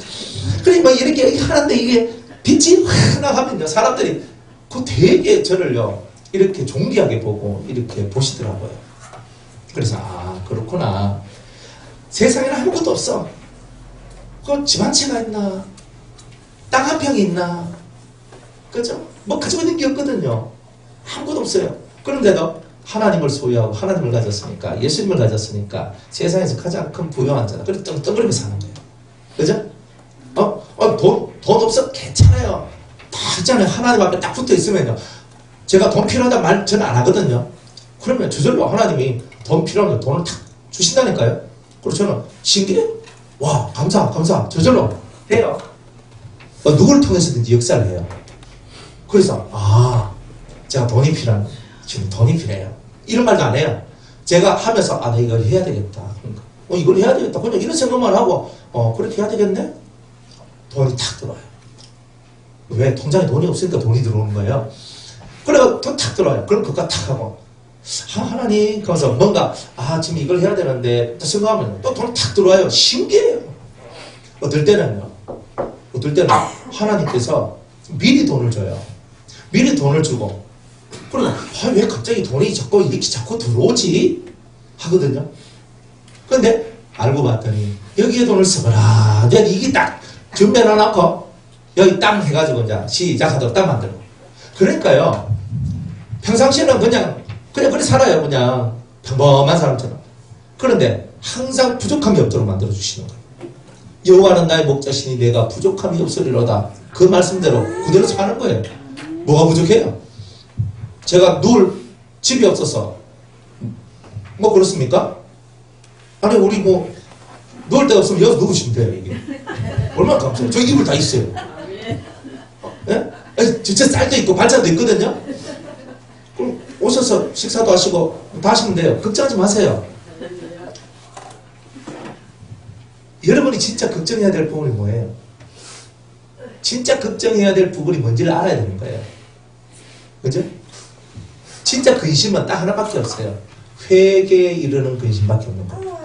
그래 뭐 이렇게 하는데 이게 빛이 확 나가면요 사람들이 그 되게 저를요 이렇게 존귀하게 보고 이렇게 보시더라고요. 그래서 그렇구나. 세상에는 아무것도 없어. 그 집 한 채가 있나? 땅 한 평이 있나? 그죠? 뭐 가지고 있는 게 없거든요. 아무것도 없어요. 그런데도 하나님을 소유하고 하나님을 가졌으니까 예수님을 가졌으니까 세상에서 가장 큰 부유한 자다. 그래서 덩그러니 사는 거예요. 그죠? 돈 없어? 괜찮아요. 다 있잖아요. 하나님 앞에 딱 붙어 있으면요. 제가 돈 필요하다 말 저는 안 하거든요. 그러면 저절로 하나님이 돈 필요하면 돈을 탁 주신다니까요. 그래서 저는 신기해요. 와 감사 저절로 해요. 누구를 통해서든지 역사를 해요. 그래서 제가 돈이 필요한 지금 돈이 필요해요. 이런 말도 안 해요. 제가 하면서 나 이걸 해야 되겠다. 그러니까, 이걸 해야 되겠다. 그냥 이런 생각만 하고 그렇게 해야 되겠네. 돈이 탁 들어와요. 왜? 통장에 돈이 없으니까 돈이 들어오는 거예요. 그래서 돈 탁 들어와요. 그럼 그거 탁 하고 하나님 그러면서 뭔가 지금 이걸 해야 되는데 또 생각하면 또 돈 탁 들어와요. 신기해요. 어떨 때는 하나님께서 미리 돈을 줘요. 미리 돈을 주고 그러면 왜 갑자기 돈이 자꾸 이렇게 자꾸 들어오지? 하거든요. 근데 알고 봤더니 여기에 돈을 쓰거라. 이제 이게 딱 준비해놓고 여기 땅 해가지고 이제 시작하도록 땅 만들고. 그러니까요. 평상시에는 그냥 그래 살아요. 그냥 평범한 사람처럼. 그런데 항상 부족함이 없도록 만들어 주시는 거예요. 여호와는 나의 목자시니 내가 부족함이 없으리로다. 그 말씀대로 그대로 사는 거예요. 뭐가 부족해요? 제가 누울 집이 없어서 뭐 그렇습니까? 아니 우리 뭐 누울 데가 없으면 여기서 누우시면 돼요. 이게 얼마나 감사해요. 저기 이불 다 있어요. 예? 진짜 쌀도 있고 반찬도 있거든요. 그럼 오셔서 식사도 하시고 다 하시면 돼요. 걱정하지 마세요. 여러분이 진짜 걱정해야 될 부분이 뭐예요? 진짜 걱정해야 될 부분이 뭔지를 알아야 되는 거예요. 그죠? 진짜 근심은 딱 하나밖에 없어요. 회개에 이르는 근심밖에 없는 거예요.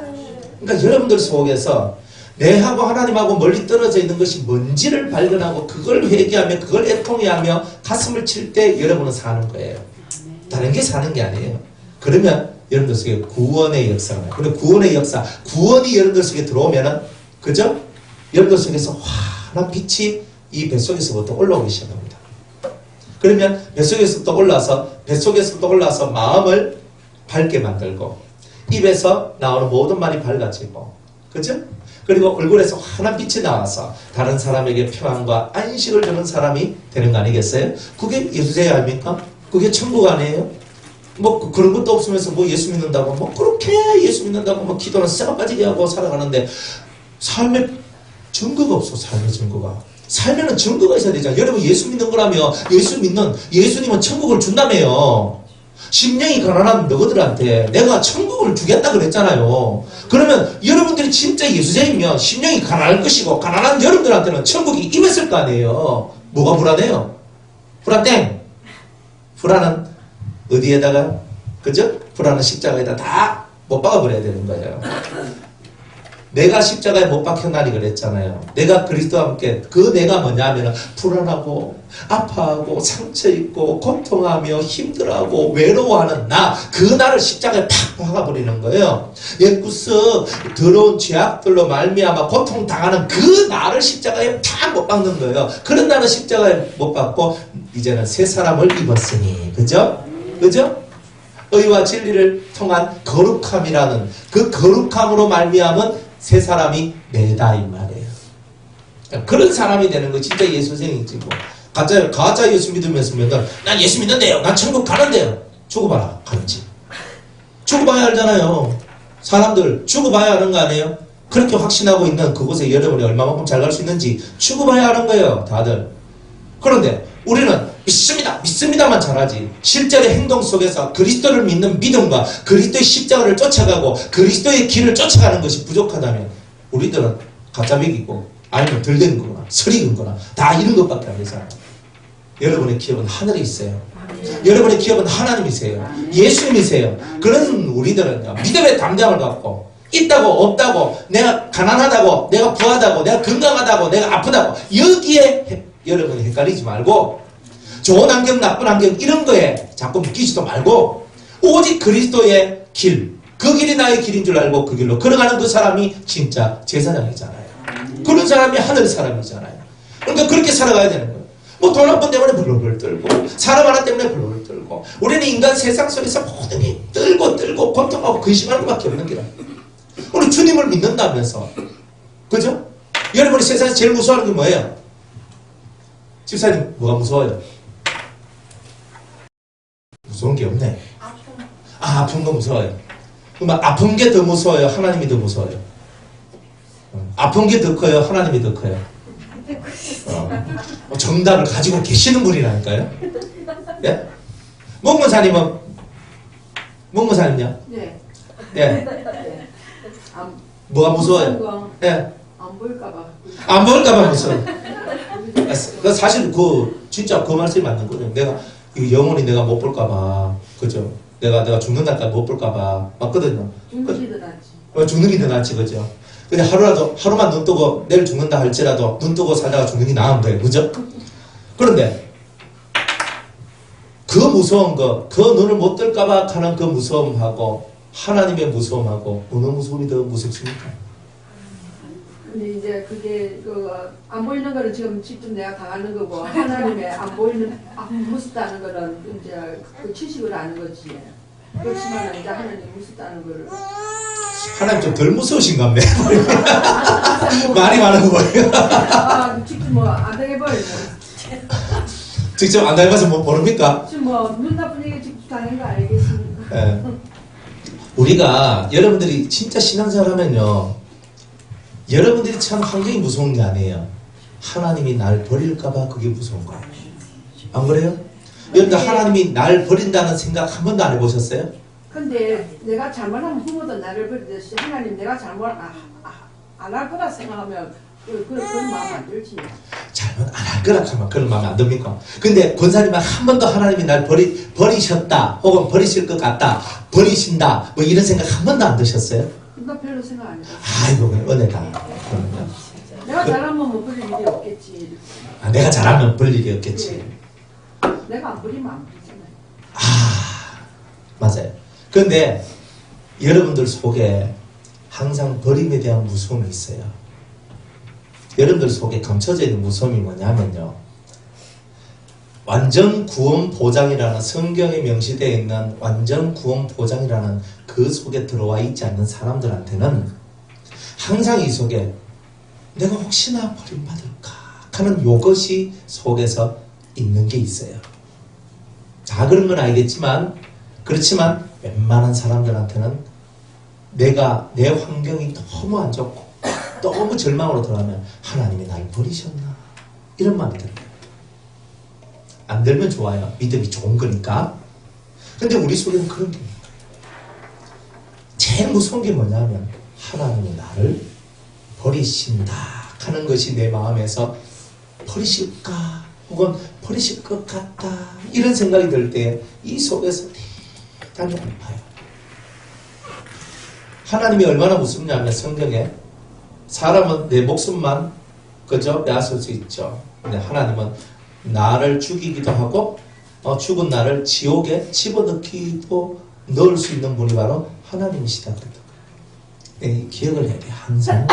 그러니까 여러분들 속에서 내하고 하나님하고 멀리 떨어져 있는 것이 뭔지를 발견하고 그걸 회개하며 그걸 애통해하며 가슴을 칠 때 여러분은 사는 거예요. 다른 게 사는 게 아니에요. 그러면 여러분들 속에 구원의 역사가 나요. 근데 구원의 역사, 구원이 여러분들 속에 들어오면은, 그죠? 여러분들 속에서 환한 빛이 이 뱃속에서부터 올라오기 시작합니다. 그러면 뱃속에서부터 올라서 마음을 밝게 만들고, 입에서 나오는 모든 말이 밝아지고, 그죠? 그리고 얼굴에서 환한 빛이 나와서 다른 사람에게 평안과 안식을 주는 사람이 되는 거 아니겠어요? 그게 예수제이 아닙니까? 그게 천국 아니에요? 뭐 그런 것도 없으면서 뭐 예수 믿는다고 뭐 그렇게 예수 믿는다고 뭐 기도는 쇠가 빠지게 하고 살아가는데 삶에 증거가 없어. 삶의 증거가. 삶에는 증거가 있어야 되잖아요. 여러분 예수 믿는 거라며 예수님은 천국을 준다며요. 심령이 가난한 너희들한테 내가 천국을 주겠다 그랬잖아요. 그러면 여러분들이 진짜 예수제이면 심령이 가난할 것이고 가난한 여러분들한테는 천국이 임했을 거 아니에요. 뭐가 불안해요? 불안땡. 불안은 어디에다가, 그죠? 불안은 십자가에다 다 못 박아버려야 되는 거예요. 내가 십자가에 못 박혔나니 그랬잖아요. 내가 그리스도와 함께 그 내가 뭐냐 하면 불안하고 아파하고 상처 있고 고통하며 힘들어하고 외로워하는 그 나를 십자가에 팍 박아버리는 거예요. 옛구석 더러운 죄악들로 말미암아 고통당하는 그 나를 십자가에 팍 못 박는 거예요. 그런 나는 십자가에 못 박고 이제는 새 사람을 입었으니, 그죠? 그죠? 의와 진리를 통한 거룩함이라는 그 거룩함으로 말미암은 새 사람이 내다 이 말이에요. 그런 사람이 되는 거 진짜 예수생이지 뭐. 가짜 예수 믿으면서 난 예수 믿는데요. 난 천국 가는데요. 죽어봐라 가는지. 죽어봐야 알잖아요. 사람들 죽어봐야 아는 거 아니에요? 그렇게 확신하고 있는 그곳에 여러분이 얼마만큼 잘 갈 수 있는지 죽어봐야 아는 거예요. 다들. 그런데 우리는 믿습니다만 잘하지. 실제로 행동 속에서 그리스도를 믿는 믿음과 그리스도의 십자가를 쫓아가고 그리스도의 길을 쫓아가는 것이 부족하다면 우리들은 가짜배기고 아니면 덜된 거거나 설익은 거나 다 이런 것밖에 안 되잖아요. 여러분의 기업은 하늘에 있어요. 여러분의 기업은 하나님이세요. 예수님이세요. 그런 우리들은요, 믿음의 담장을 갖고 있다고 없다고, 내가 가난하다고, 내가 부하다고, 내가 건강하다고, 내가 아프다고, 여기에 여러분이 헷갈리지 말고 좋은 환경, 나쁜 환경 이런 거에 자꾸 묶이지도 말고 오직 그리스도의 길, 그 길이 나의 길인 줄 알고 그 길로 걸어가는 그 사람이 진짜 제사장이잖아요. 그런 사람이 하늘 사람이잖아요. 그러니까 그렇게 살아가야 되는 거예요. 뭐 돈 한 번 때문에 불로를 떨고 사람 하나 때문에 불로를 떨고 우리는 인간 세상 속에서 모든 게 떨고 고통하고 근심하는 것밖에 없는 게라. 우리 주님을 믿는다면서, 그죠? 여러분이 세상에서 제일 무서워하는 게 뭐예요? 집사님 뭐가 무서워요? 무서운 게 없네. 아픈 거 무서워요. 그럼 아픈 게 더 무서워요? 하나님이 더 무서워요? 아픈 게 더 커요? 하나님이 더 커요? 정답을 가지고 계시는 분이라니까요. 예? 목무사님은요? 네. 예. 뭐가 무서워요? 예. 안 보일까봐. 안 보일까봐 무서워요. 사실 진짜 그 말씀이 맞는 거예요. 내가 영원히 내가 못 볼까봐, 그죠? 내가 죽는 날까지 못 볼까봐 맞거든요. 죽는 게 더 낫지. 죽는 게 더 낫지, 그죠? 근데 하루만 눈 뜨고 내일 죽는다 할지라도 눈 뜨고 살다가 죽는 게 나은 거예요, 그죠? 그런데 그 무서운 거, 그 눈을 못 뜰까봐 하는 그 무서움하고 하나님의 무서움하고 어느 무서움이 더 무섭습니까? 근데 이제 그게 안 보이는 거는 지금 내가 당하는 거고 하나님의 안 보이는 무섭다는 거는 이제 그 지식으로 아는 거지. 그렇지만 이제 하나님 무섭다는 거를 하나님 좀 덜 무서우신 것 같네. 말이 많은 거 보여요. 직접 안 당해봐요. 직접 안 당해봐서 뭐 모릅니까? 지금 눈 나쁜 얘기 직접 당한 거 알겠습니까? 예. 우리가 여러분들이 진짜 신앙생활 하면요, 여러분들이 참 환경이 무서운 게 아니에요. 하나님이 날 버릴까봐 그게 무서운 거예요. 안 그래요? 여러분들 하나님이 날 버린다는 생각 한 번도 안 해보셨어요? 근데 내가 잘못하면 부모도 나를 버리듯이 하나님 내가 잘못 안 할 거라 생각하면 그런 마음 안 들지. 잘못 안 할 거라 하면 그런 마음 안 듭니까? 근데 권사님은 한 번도 하나님이 날 버리셨다 혹은 버리실 것 같다, 버리신다 뭐 이런 생각 한 번도 안 드셨어요? 나 별로 생각 안 해. 아이고 은혜다. 그러면요. 내가 잘하면 뭐 버릴 일이 없겠지. 내가 잘하면 볼 일이 없겠지. 내가 안 버리면 안 버리잖아요. 맞아요. 그런데 여러분들 속에 항상 버림에 대한 무서움이 있어요. 여러분들 속에 감춰져 있는 무서움이 뭐냐면요, 완전 구원 보장이라는, 성경에 명시되어 있는 완전 구원 보장이라는 그 속에 들어와 있지 않는 사람들한테는 항상 이 속에 내가 혹시나 버림받을까 하는 이것이 속에서 있는 게 있어요. 다 그런 건 아니겠지만, 그렇지만 웬만한 사람들한테는 내 환경이 너무 안 좋고 너무 절망으로 들어가면 하나님이 날 버리셨나 이런 마음이 들어요. 안 들면 좋아요. 믿음이 좋은 거니까. 근데 우리 속에는 그런 게 있는 거예요. 제일 무서운 게 뭐냐면 하나님이 나를 버리신다 하는 것이 내 마음에서 버리실까 혹은 버리실 것 같다 이런 생각이 들 때 이 속에서 대단히 아파요. 하나님이 얼마나 무섭냐면 성경에 사람은 내 목숨만 그저 빼앗을 수 있죠. 근데 하나님은 나를 죽이기도 하고 죽은 나를 지옥에 집어넣기도 넣을 수 있는 분이 바로 하나님이시다. 기억을 해야 돼요. 항상.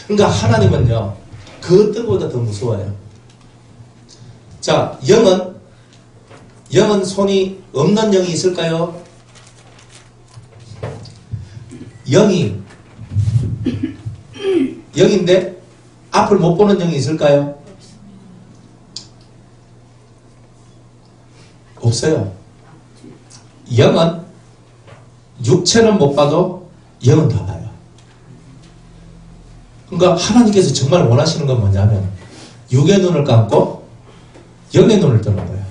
그러니까 하나님은요, 그 어떤 것보다 더 무서워요. 자, 영은 손이 없는 영이 있을까요? 영인데 앞을 못 보는 영이 있을까요? 없어요. 영은 육체는 못 봐도 영은 다 봐요. 그러니까 하나님께서 정말 원하시는 건 뭐냐면 육의 눈을 감고 영의 눈을 뜨는 거예요.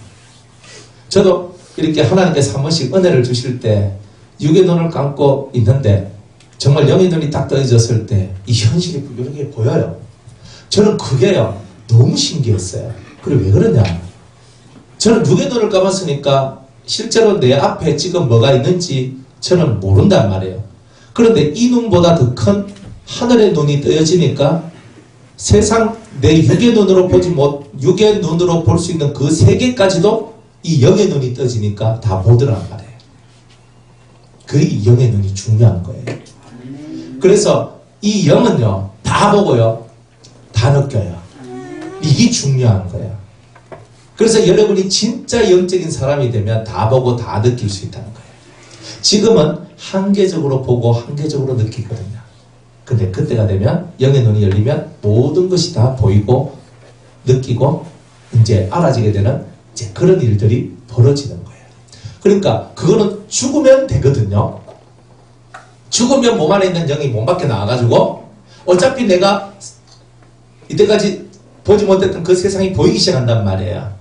저도 이렇게 하나님께서 한 번씩 은혜를 주실 때 육의 눈을 감고 있는데 정말 영의 눈이 딱 떠졌을 때 이 현실이 이렇게 보여요. 저는 그게요 너무 신기했어요. 그래 왜 그러냐? 저는 육의 눈을 감았으니까 실제로 내 앞에 지금 뭐가 있는지 저는 모른단 말이에요. 그런데 이 눈보다 더 큰 하늘의 눈이 떠지니까 세상 내 육의 눈으로 육의 눈으로 볼 수 있는 그 세계까지도 이 영의 눈이 떠지니까 다 보더란 말이에요. 그 영의 눈이 중요한 거예요. 그래서 이 영은요 다 보고요 다 느껴요. 이게 중요한 거예요. 그래서 여러분이 진짜 영적인 사람이 되면 다 보고 다 느낄 수 있다는 거예요. 지금은 한계적으로 보고 한계적으로 느끼거든요. 근데 그때가 되면 영의 눈이 열리면 모든 것이 다 보이고 느끼고 이제 알아지게 되는 이제 그런 일들이 벌어지는 거예요. 그러니까 그거는 죽으면 되거든요. 죽으면 몸 안에 있는 영이 몸 밖에 나와가지고 어차피 내가 이때까지 보지 못했던 그 세상이 보이기 시작한단 말이에요.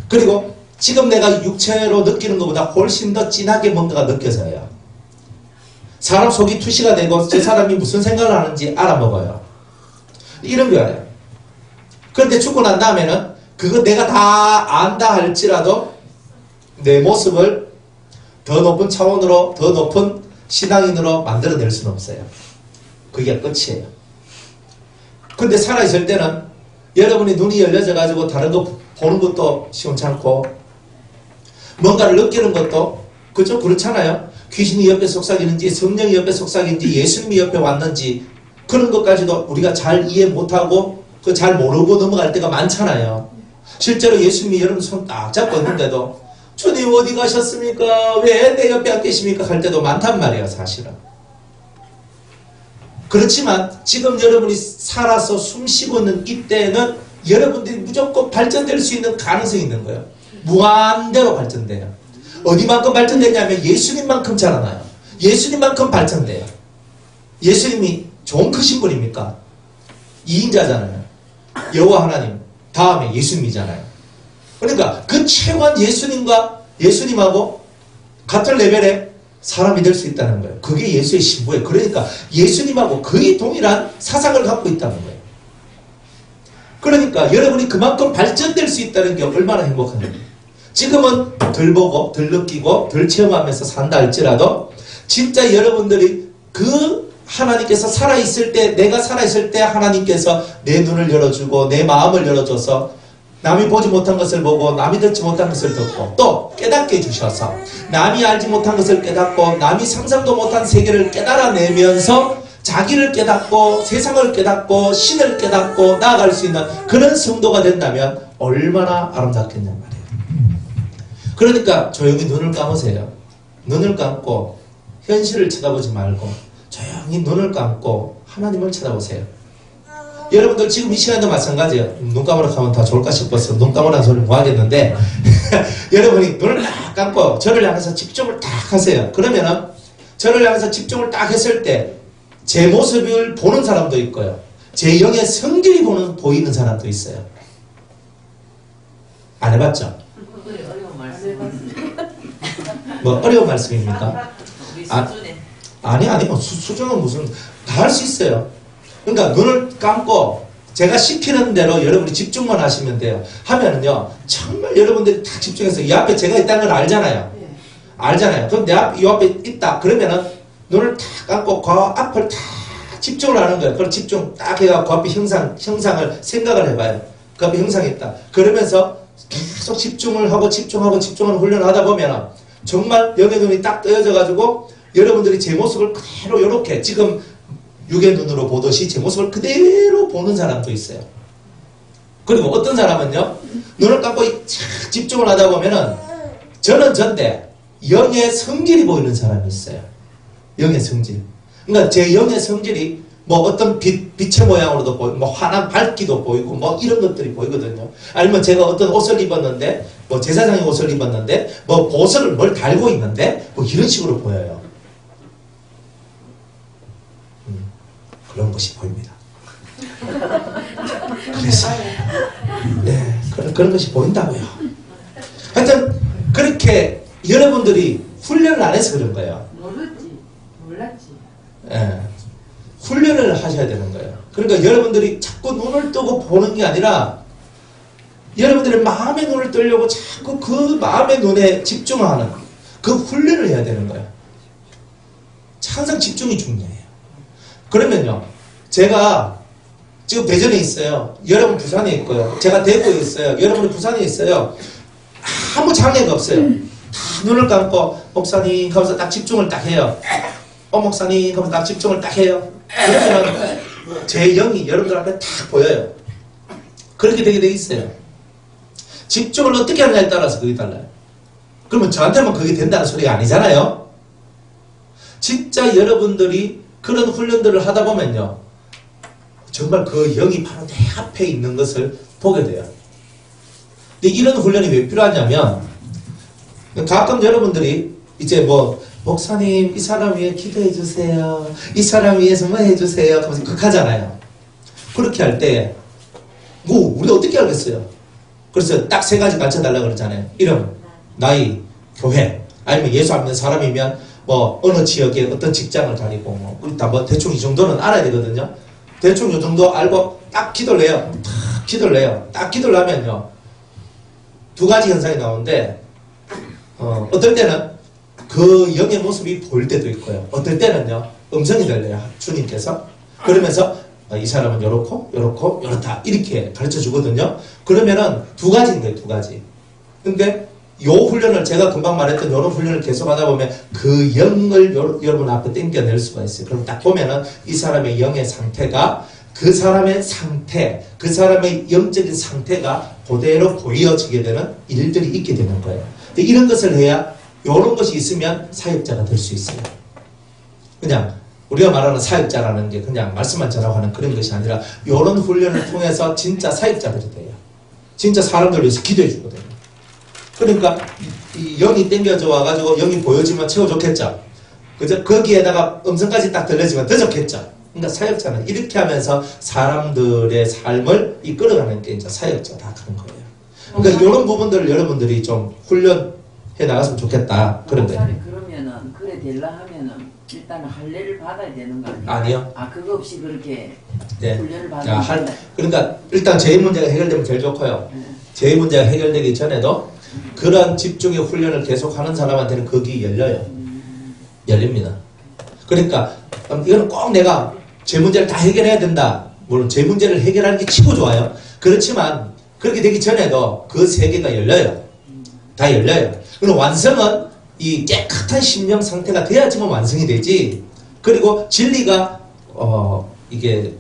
그리고 지금 내가 육체로 느끼는 것보다 훨씬 더 진하게 뭔가가 느껴져요. 사람 속이 투시가 되고 저 사람이 무슨 생각을 하는지 알아먹어요. 이런 거예요. 그런데 죽고 난 다음에는 그거 내가 다 안다 할지라도 내 모습을 더 높은 차원으로 더 높은 신앙인으로 만들어낼 수는 없어요. 그게 끝이에요. 근데 살아있을 때는 여러분이 눈이 열려져 가지고 다른 거 보는 것도 시원찮고 뭔가를 느끼는 것도 그렇잖아요. 귀신이 옆에 속삭이는지 성령이 옆에 속삭이는지 예수님이 옆에 왔는지 그런 것까지도 우리가 잘 이해 못하고 그 잘 모르고 넘어갈 때가 많잖아요. 실제로 예수님이 여러분 손 딱 잡고 있는데도 주님 어디 가셨습니까? 왜 내 옆에 안 계십니까? 할 때도 많단 말이에요, 사실은. 그렇지만 지금 여러분이 살아서 숨쉬고 있는 이때는 여러분들이 무조건 발전될 수 있는 가능성이 있는 거예요. 무한대로 발전돼요. 어디만큼 발전되냐면 예수님만큼 자라나요. 예수님만큼 발전돼요. 예수님이 좋은 크신 분입니까? 2인자잖아요. 여호와 하나님 다음에 예수님이잖아요. 그러니까 그 최고한 예수님하고 같은 레벨의 사람이 될 수 있다는 거예요. 그게 예수의 신부예요. 그러니까 예수님하고 거의 동일한 사상을 갖고 있다는 거예요. 그러니까 여러분이 그만큼 발전될 수 있다는 게 얼마나 행복한 거예요. 지금은 덜 보고 덜 느끼고 덜 체험하면서 산다 할지라도 진짜 여러분들이 그 하나님께서 살아있을 때, 내가 살아있을 때 하나님께서 내 눈을 열어주고 내 마음을 열어줘서 남이 보지 못한 것을 보고 남이 듣지 못한 것을 듣고 또 깨닫게 해주셔서 남이 알지 못한 것을 깨닫고 남이 상상도 못한 세계를 깨달아내면서 자기를 깨닫고 세상을 깨닫고 신을 깨닫고 나아갈 수 있는 그런 성도가 된다면 얼마나 아름답겠냐 말이에요. 그러니까 조용히 눈을 감으세요. 눈을 감고 현실을 쳐다보지 말고 조용히 눈을 감고 하나님을 쳐다보세요. 여러분들 지금 이 시간도 마찬가지예요. 눈 감으라 하면 다 좋을까 싶어서 눈 감으라는 소리 뭐 하겠는데 여러분이 눈을 딱 감고 저를 향해서 집중을 딱 하세요. 그러면은 저를 향해서 집중을 딱 했을 때 제 모습을 보는 사람도 있고요. 제 영의 성질이 보이는 사람도 있어요. 안 해봤죠? 어려운 말씀. 뭐 어려운 말씀입니까? 우리 아, 수준에. 아니 뭐 수준은 무슨 다 할 수 있어요. 그러니까 눈을 감고 제가 시키는 대로 여러분이 집중만 하시면 돼요. 하면은요 정말 여러분들이 딱 집중해서 이 앞에 제가 있다는 걸 알잖아요. 알잖아요. 그럼 내 앞, 이 앞에 있다. 그러면은 눈을 딱 감고 그 앞을 딱 집중을 하는 거예요. 그걸 집중 딱 해갖고 그 앞에 형상을 생각을 해봐요. 그 앞에 형상이 있다. 그러면서 계속 집중을 하고 집중을 훈련을 하다 보면 정말 영의 눈이 딱 뜨여져가지고 여러분들이 제 모습을 그대로 이렇게 지금 육의 눈으로 보듯이 제 모습을 그대로 보는 사람도 있어요. 그리고 어떤 사람은요 눈을 감고 집중을 하다 보면은 저는 전데 영의 성질이 보이는 사람이 있어요. 영의 성질. 그러니까 제 영의 성질이 뭐 어떤 빛의 모양으로도 보이고 뭐 환한 밝기도 보이고 뭐 이런 것들이 보이거든요. 아니면 제가 어떤 옷을 입었는데 뭐 제사장의 옷을 입었는데 뭐 보석을 뭘 달고 있는데 뭐 이런 식으로 보여요. 그런 것이 보입니다. 그래서 네 그런 것이 보인다고요. 하여튼 그렇게 여러분들이 훈련을 안 해서 그런 거예요. 몰랐지. 예, 훈련을 하셔야 되는 거예요. 그러니까 여러분들이 자꾸 눈을 뜨고 보는 게 아니라 여러분들의 마음의 눈을 뜨려고 자꾸 그 마음의 눈에 집중하는 그 훈련을 해야 되는 거예요. 항상 집중이 중요해요. 그러면요 제가 지금 대전에 있어요. 여러분 부산에 있고요. 제가 대구에 있어요. 여러분이 부산에 있어요. 아무 장애가 없어요. 다 눈을 감고 목사님 하면서 딱 집중을 딱 해요. 목사님 하면서 딱 집중을 딱 해요. 그러면 제 영이 여러분들 앞에 딱 보여요. 그렇게 되게 돼 있어요. 집중을 어떻게 하느냐에 따라서 그게 달라요. 그러면 저한테만 그게 된다는 소리가 아니잖아요. 진짜 여러분들이 그런 훈련들을 하다 보면요 정말 그 영이 바로 내 앞에 있는 것을 보게 돼요. 근데 이런 훈련이 왜 필요하냐면 가끔 여러분들이 이제 뭐 목사님 이 사람 위해 기도해 주세요. 이 사람 위해서 뭐 해주세요. 하면서 극하잖아요. 그렇게 할 때 뭐 우리가 어떻게 알겠어요? 그래서 딱 세 가지 가르쳐달라고 그러잖아요. 이름, 나이, 교회 아니면 예수 안 믿는 사람이면 뭐 어느 지역에 어떤 직장을 다니고 뭐 우리 다 뭐 대충 이 정도는 알아야 되거든요. 대충 이 정도 알고 딱 기도를 해요. 딱 기도를 해요. 딱 기도를 하면요 두 가지 현상이 나오는데 어떨 때는 그 영의 모습이 보일 때도 있고요. 어떨 때는요 음성이 들려요. 주님께서 그러면서 이 사람은 요렇고 요렇다 이렇게 가르쳐 주거든요. 그러면은 두 가지인 거예요. 두 가지. 근데 요 훈련을 제가 금방 말했던 요런 훈련을 계속 하다 보면 그 영을 여러분 앞에 땡겨낼 수가 있어요. 그럼 딱 보면은 이 사람의 영의 상태가 그 사람의 상태, 그 사람의 영적인 상태가 그대로 보여지게 되는 일들이 있게 되는 거예요. 근데 이런 것을 해야 요런 것이 있으면 사역자가 될 수 있어요. 그냥 우리가 말하는 사역자라는 게 그냥 말씀만 잘하고 하는 그런 것이 아니라 요런 훈련을 통해서 진짜 사역자들이 돼요. 진짜 사람들 위해서 기도해 주거든요. 그러니까 이 영이 땡겨져 와가지고 영이 보여지면 최고 좋겠죠. 그죠? 거기에다가 음성까지 딱 들려지면 더 좋겠죠. 그러니까 사역자는 이렇게 하면서 사람들의 삶을 이끌어가는 게 이제 사역자다 그런 거예요. 그러니까 이런 부분들을 여러분들이 좀 훈련해 나갔으면 좋겠다. 그런 거예요. 그러면은 그래 될라 하면은 일단은 할례를 받아야 되는 거 아니에요? 아니요. 아 그거 없이 그렇게 네. 훈련을 받으면 그러니까 일단 제일 문제가 해결되면 제일 좋고요. 제일 문제가 해결되기 전에도 그런 집중의 훈련을 계속하는 사람한테는 거기 열려요. 열립니다. 그러니까 이거는 꼭 내가 제 문제를 다 해결해야 된다. 물론 제 문제를 해결하는 게 치고 좋아요. 그렇지만 그렇게 되기 전에도 그 세계가 열려요. 다 열려요. 그리고 완성은 이 깨끗한 심령 상태가 돼야지만 완성이 되지. 그리고 진리가 이게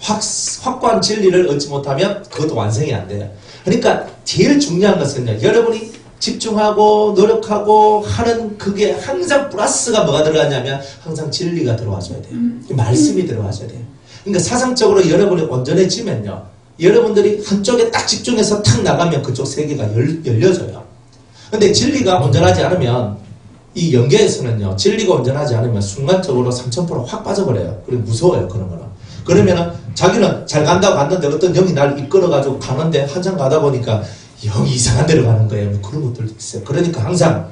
확고한 진리를 얻지 못하면 그것도 완성이 안 돼요. 그러니까 제일 중요한 것은요. 여러분이 집중하고 노력하고 하는 그게 항상 플러스가 뭐가 들어가냐면 항상 진리가 들어와줘야 돼요. 말씀이 들어와줘야 돼요. 그러니까 사상적으로 여러분이 온전해지면요. 여러분들이 한쪽에 딱 집중해서 탁 나가면 그쪽 세계가 열려져요. 근데 진리가 온전하지 않으면 이 영계에서는요. 진리가 온전하지 않으면 순간적으로 3000% 확 빠져버려요. 그리고 무서워요. 그런 거는. 그러면은 자기는 잘 간다고 갔는데 어떤 영이 날 이끌어가지고 가는데 한참 가다 보니까 영이 이상한 데로 가는 거예요. 그런 것들도 있어요. 그러니까 항상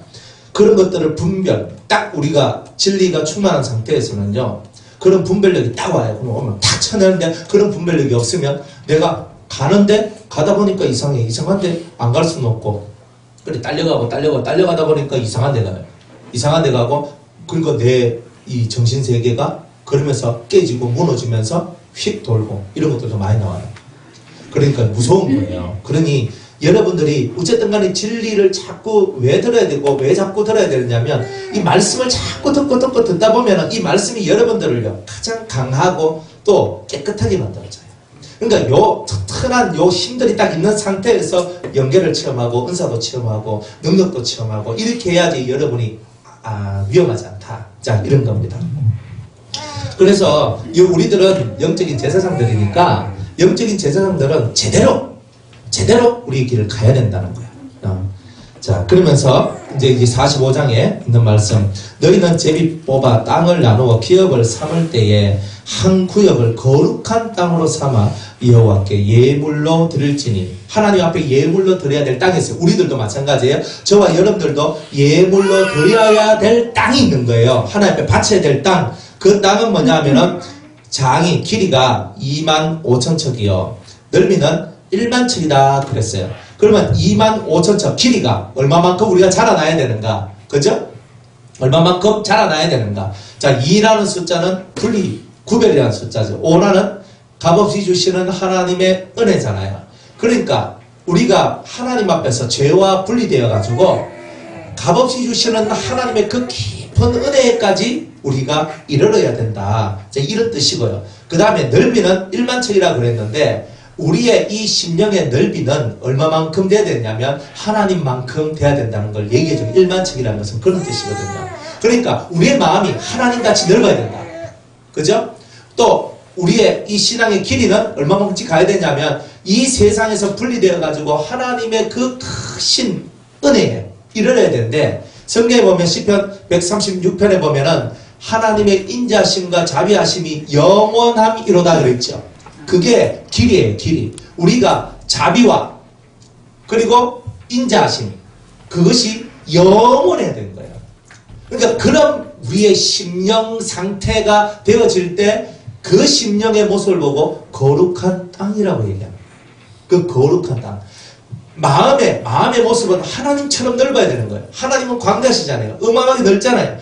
그런 것들을 분별, 딱 우리가 진리가 충만한 상태에서는요. 그런 분별력이 딱 와요. 그럼 오면 탁 쳐내는데 그런 분별력이 없으면 내가 가는데 가다 보니까 이상한데 안 갈 수는 없고 그래 딸려가다 보니까 이상한 데 가요. 이상한 데 가고 그리고 내 이 정신세계가 그러면서 깨지고 무너지면서 휙 돌고 이런 것들도 많이 나와요. 그러니까 무서운 거예요. 그러니 여러분들이 어쨌든 간에 진리를 자꾸 왜 들어야 되고 왜 자꾸 들어야 되느냐면 이 말씀을 자꾸 듣고 듣다 보면 이 말씀이 여러분들을요 가장 강하고 또 깨끗하게 만들어져요. 그러니까 요 튼튼한 요 힘들이 딱 있는 상태에서 연계를 체험하고 은사도 체험하고 능력도 체험하고 이렇게 해야지 여러분이 위험하지 않다. 자 이런 겁니다. 그래서 우리들은 영적인 제사장들이니까 영적인 제사장들은 제대로 우리 길을 가야 된다는 거야. 자, 그러면서 이제 45장에 있는 말씀. 너희는 제비 뽑아 땅을 나누어 기업을 삼을 때에 한 구역을 거룩한 땅으로 삼아 여호와께 예물로 드릴지니. 하나님 앞에 예물로 드려야 될 땅이 있어요. 우리들도 마찬가지예요. 저와 여러분들도 예물로 드려야 될 땅이 있는 거예요. 하나님 앞에 바쳐야 될 땅. 그 땅은 뭐냐 하면은 장이 길이가 25,000척이요. 넓이는 10,000척이다 그랬어요. 그러면 25,000척 길이가 얼마만큼 우리가 자라나야 되는가? 그죠? 얼마만큼 자라나야 되는가? 자, 2라는 숫자는 구별이라는 숫자죠. 5라는 값없이 주시는 하나님의 은혜잖아요. 그러니까 우리가 하나님 앞에서 죄와 분리되어 가지고 값없이 주시는 하나님의 그 깊은 은혜까지 우리가 이르러야 된다. 이런 뜻이고요. 그 다음에 넓이는 10,000척이라고 그랬는데 우리의 이 심령의 넓이는 얼마만큼 돼야 되냐면 하나님만큼 돼야 된다는 걸 얘기해줘요. 10,000척이라는 것은 그런 뜻이거든요. 그러니까 우리의 마음이 하나님같이 넓어야 된다. 그죠? 또 우리의 이 신앙의 길이는 얼마만큼 가야 되냐면 이 세상에서 분리되어 가지고 하나님의 그 크신 은혜에 이르러야 되는데 성경에 보면 시편 136편에 보면은 하나님의 인자심과 자비하심이 영원함이로다 그랬죠. 그게 길이에요. 길이. 우리가 자비와 그리고 인자하심 그것이 영원해야 되는 거예요. 그러니까 그런 우리의 심령 상태가 되어질 때 그 심령의 모습을 보고 거룩한 땅이라고 얘기합니다. 그 거룩한 땅. 마음의 모습은 하나님처럼 넓어야 되는 거예요. 하나님은 광대하시잖아요. 어마어마하게 넓잖아요.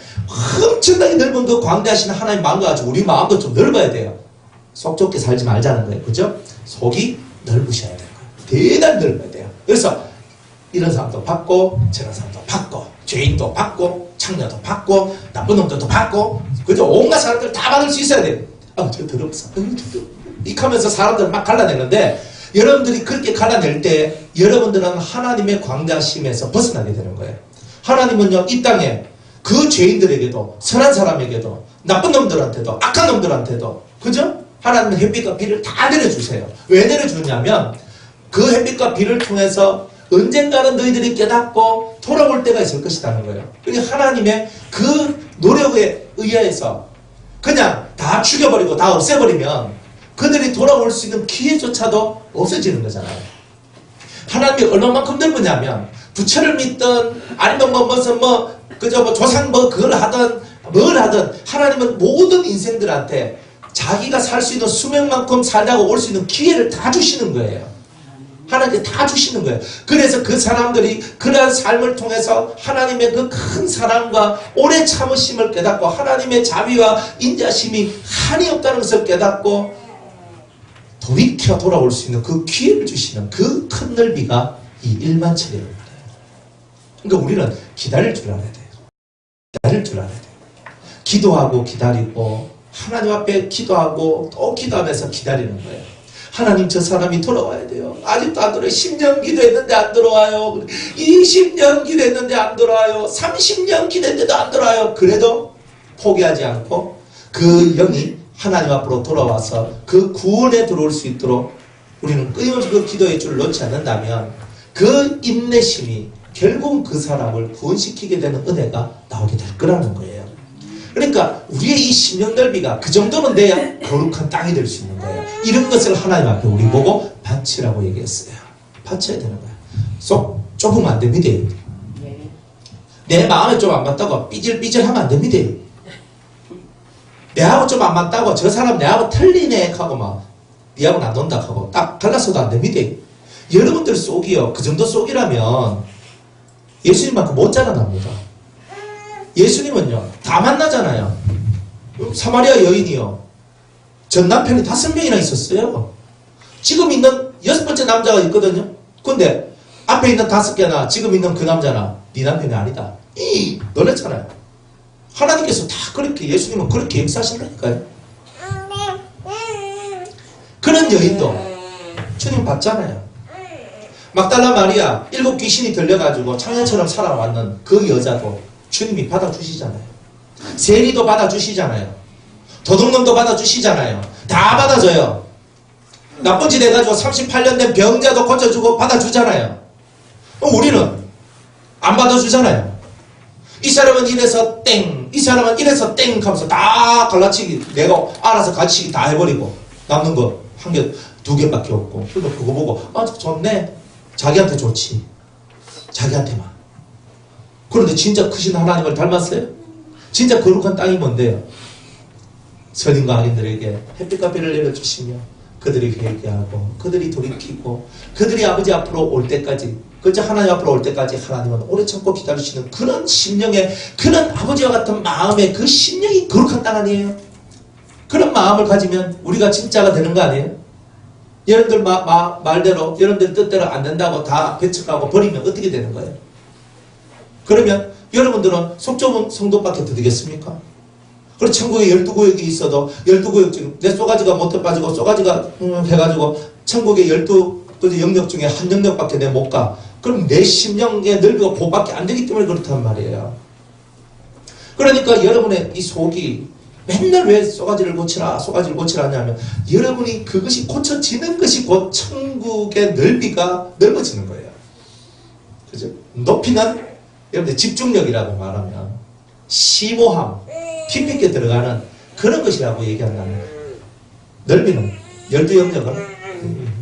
엄청나게 넓은 그 광대하시는 하나님 마음과 같이 우리 마음도 좀 넓어야 돼요. 속 좁게 살지 말자는 거예요. 그죠? 속이 넓으셔야 되는 거예요. 대단히 넓어야 돼요. 그래서 이런 사람도 받고 저런 사람도 받고 죄인도 받고 창녀도 받고 나쁜 놈들도 받고 그죠? 온갖 사람들 다 받을 수 있어야 돼요. 아, 저 더럽사. 이렇게 하면서 사람들 막 갈라내는데 여러분들이 그렇게 갈라낼 때 여러분들은 하나님의 광대하심에서 벗어나게 되는 거예요. 하나님은요, 이 땅에 그 죄인들에게도 선한 사람에게도 나쁜 놈들한테도 악한 놈들한테도 그죠? 하나님은 햇빛과 비를 다 내려주세요. 왜 내려주냐면 그 햇빛과 비를 통해서 언젠가는 너희들이 깨닫고 돌아올 때가 있을 것이라는 거예요. 그러니까 하나님의 그 노력에 의해서 그냥 다 죽여버리고 다 없애버리면 그들이 돌아올 수 있는 기회조차도 없어지는 거잖아요. 하나님이 얼마만큼 넓으냐면 부처를 믿든 아니면 그저 조상 그걸 하든 뭘 하든 하나님은 모든 인생들한테 자기가 살 수 있는 수명만큼 살다가 올 수 있는 기회를 다 주시는 거예요. 하나님께 다 주시는 거예요. 그래서 그 사람들이 그러한 삶을 통해서 하나님의 그 큰 사랑과 오래 참으심을 깨닫고 하나님의 자비와 인자심이 한이 없다는 것을 깨닫고 돌이켜 돌아올 수 있는 그 기회를 주시는 그 큰 넓이가 이 일만천이라는 거예요. 그러니까 우리는 기다릴 줄 알아야 돼요. 기다릴 줄 알아야 돼요. 기도하고 기다리고 하나님 앞에 기도하고 또 기도하면서 기다리는 거예요. 하나님 저 사람이 돌아와야 돼요. 아직도 안 돌아와요. 10년 기도했는데 안 돌아와요. 20년 기도했는데 안 돌아와요. 30년 기도했는데도 안 돌아와요. 그래도 포기하지 않고 그 영이 하나님 앞으로 돌아와서 그 구원에 들어올 수 있도록 우리는 끊임없이 그 기도의 줄을 놓지 않는다면 그 인내심이 결국 그 사람을 구원시키게 되는 은혜가 나오게 될 거라는 거예요. 그러니까 우리의 이 심령 넓이가 그 정도는 돼야 거룩한 땅이 될 수 있는 거예요. 이런 것을 하나님 앞에 우리 보고 바치라고 얘기했어요. 바쳐야 되는 거예요. 쏙 좁으면 안 됩니다. 내 마음에 좀 안 맞다고 삐질삐질하면 안 됩니다. 내하고 좀 안 맞다고 저 사람 내하고 틀리네 하고 막 니하고 안 논다 하고 딱 갈라서도 안 됩니다. 여러분들 속이요. 그 정도 속이라면 예수님만큼 못 자라납니다. 예수님은요 다 만나잖아요. 사마리아 여인이요 전 남편이 5명이나 있었어요. 지금 있는 6번째 남자가 있거든요. 근데 앞에 있는 5개나 지금 있는 그 남자나 네 남편이 아니다. 놀랬잖아요. 하나님께서 다 그렇게 예수님은 그렇게 역사하신다니까요. 그런 여인도 주님 봤잖아요. 막달라 마리아 7 귀신이 들려가지고 청년처럼 살아왔는 그 여자도 주님이 받아주시잖아요. 세리도 받아주시잖아요. 도둑놈도 받아주시잖아요. 다 받아줘요. 나쁜 짓 해가지고 38년 된 병자도 고쳐주고 받아주잖아요. 우리는 안 받아주잖아요. 이 사람은 이래서 땡, 이 사람은 이래서 땡 하면서 다 갈라치기 내가 알아서 가르치기 다 해버리고 남는 거 1개, 2개밖에 없고 그래서 그거 보고 아 좋네. 자기한테 좋지. 자기한테만. 그런데 진짜 크신 하나님을 닮았어요? 진짜 거룩한 땅이 뭔데요? 선인과 악인들에게 햇빛과 비를 내려주시며 그들이 회개하고 그들이 돌이키고 그들이 아버지 앞으로 올 때까지 그저 하나님 앞으로 올 때까지 하나님은 오래 참고 기다리시는 그런 심령의 그런 아버지와 같은 마음의 그 심령이 거룩한 땅 아니에요? 그런 마음을 가지면 우리가 진짜가 되는 거 아니에요? 여러분들 말대로 여러분들 뜻대로 안 된다고 다 배척하고 버리면 어떻게 되는 거예요? 그러면 여러분들은 속 좁은 성도밖에 더 되겠습니까? 그리고 천국에 12구역이 있어도 12구역 중 내 쏘가지가 못해 빠지고 쏘가지가 해가지고 천국의 12 영역 중에 한 영역밖에 내 못 가. 그럼 내 심령의 넓이가 그밖에 안 되기 때문에 그렇단 말이에요. 그러니까 여러분의 이 속이 맨날 왜 쏘가지를 고치라 하냐면 여러분이 그것이 고쳐지는 것이 곧 천국의 넓이가 넓어지는 거예요. 그죠? 높이는 여러분들 집중력이라고 말하면 심오함, 깊이 있게 들어가는 그런 것이라고 얘기한다면 넓이는 12영역은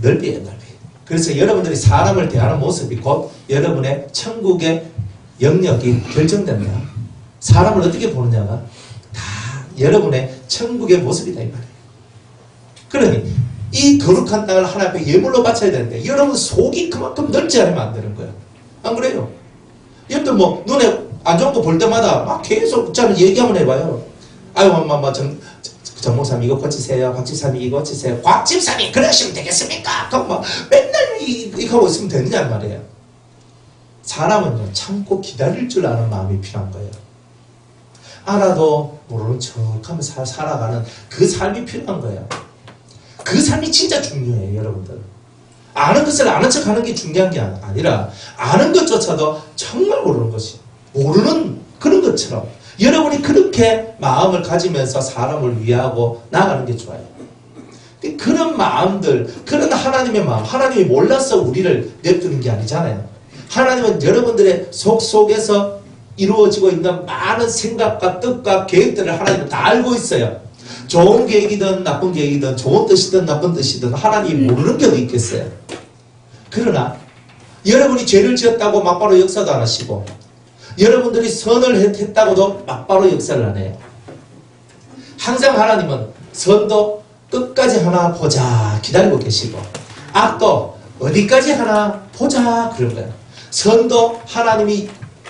넓이에요. 넓이. 그래서 여러분들이 사람을 대하는 모습이 곧 여러분의 천국의 영역이 결정됩니다. 사람을 어떻게 보느냐가 다 여러분의 천국의 모습이다 이 말이에요. 그러니 이 거룩한 땅을 하나님 앞에 예물로 바쳐야 되는데 여러분 속이 그만큼 넓지 않으면 안 되는 거예요. 안 그래요? 여러분들 뭐 눈에 안 좋은 거 볼 때마다 막 계속 얘기 한번 해봐요. 아유 엄마 정 목사님 이거 고치세요. 박 집사님 이거 고치세요. 곽 집사님 그러시면 되겠습니까? 그럼 뭐 맨날 이거 하고 있으면 되느냐 말이에요. 사람은요, 참고 기다릴 줄 아는 마음이 필요한 거예요. 알아도 모르는 척 하면서 살아가는 그 삶이 필요한 거예요. 그 삶이 진짜 중요해요, 여러분들. 아는 것을 아는 척 하는 게 중요한 게 아니라, 아는 것조차도 정말 모르는 것이, 모르는 그런 것처럼, 여러분이 그렇게 마음을 가지면서 사람을 위하고 나가는 게 좋아요. 그런 마음들, 그런 하나님의 마음, 하나님이 몰라서 우리를 냅두는 게 아니잖아요. 하나님은 여러분들의 속속에서 이루어지고 있는 많은 생각과 뜻과 계획들을 하나님은 다 알고 있어요. 좋은 계획이든 나쁜 계획이든 좋은 뜻이든 나쁜 뜻이든 하나님이 모르는 게 어디 있겠어요. 그러나 여러분이 죄를 지었다고 막바로 역사도 안 하시고, 여러분들이 선을 했다고도 막바로 역사를 안 해요. 항상 하나님은 선도 끝까지 하나 보자 기다리고 계시고, 악도 어디까지 하나 보자 그런 거예요. 선도 하나님이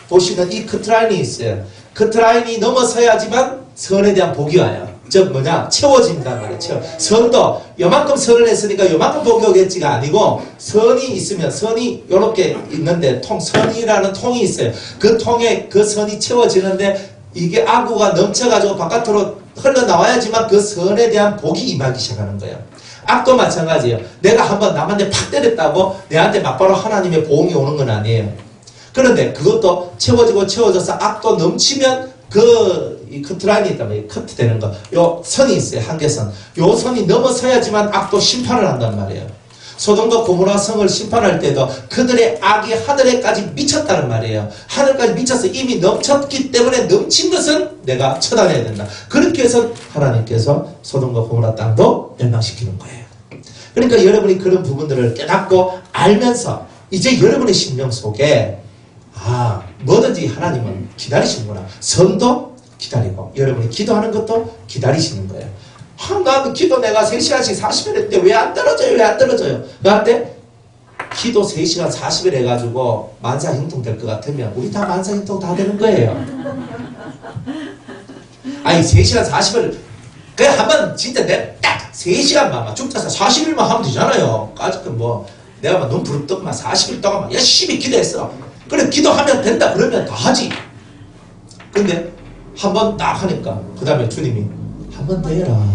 보시는 이 커트라인이 있어요. 커트라인이 넘어서야지만 선에 대한 복이 와요. 즉 뭐냐? 채워진단 말이에요. 선도 요만큼 선을 했으니까 요만큼 복이 오겠지가 아니고, 선이 있으면, 선이 요렇게 있는데 선이라는 통이 있어요. 그 통에 그 선이 채워지는데 이게 악우가 넘쳐가지고 바깥으로 흘러나와야지만 그 선에 대한 복이 임하기 시작하는 거예요. 악도 마찬가지예요. 내가 한번 남한테 팍 때렸다고 내한테 막바로 하나님의 보응이 오는 건 아니에요. 그런데 그것도 채워지고 채워져서 악도 넘치면 이 커트라인이 있다면 커트 되는 거, 요 선이 있어요. 한계선. 요 선이 넘어서야지만 악도 심판을 한단 말이에요. 소돔과 고모라 성을 심판할 때도 그들의 악이 하늘에까지 미쳤다는 말이에요. 하늘까지 미쳐서 이미 넘쳤기 때문에 넘친 것은 내가 처단해야 된다. 그렇게 해서 하나님께서 소돔과 고모라 땅도 멸망시키는 거예요. 그러니까 여러분이 그런 부분들을 깨닫고 알면서 이제 여러분의 심령 속에 뭐든지 하나님은 기다리시는구나. 선도 기다리고 여러분이 기도하는 것도 기다리시는 거예요. 나도 기도 내가 3시간씩 40일 했는데 왜 안 떨어져요? 왜 안 떨어져요? 나한테 기도 3시간 40일 해가지고 만사형통 될 것 같으면 우리 다 만사형통 다 되는 거예요. 아니 3시간 40일 그냥 한번 진짜 내가 딱 3시간만 죽자서 40일만 하면 되잖아요. 까짓 뭐 내가 막 눈 부릅뜨고만 40일 동안 열심히 기도했어. 그래 기도하면 된다 그러면 다 하지. 근데 한 번 딱 하니까 그 다음에 주님이 한 번 더 해라.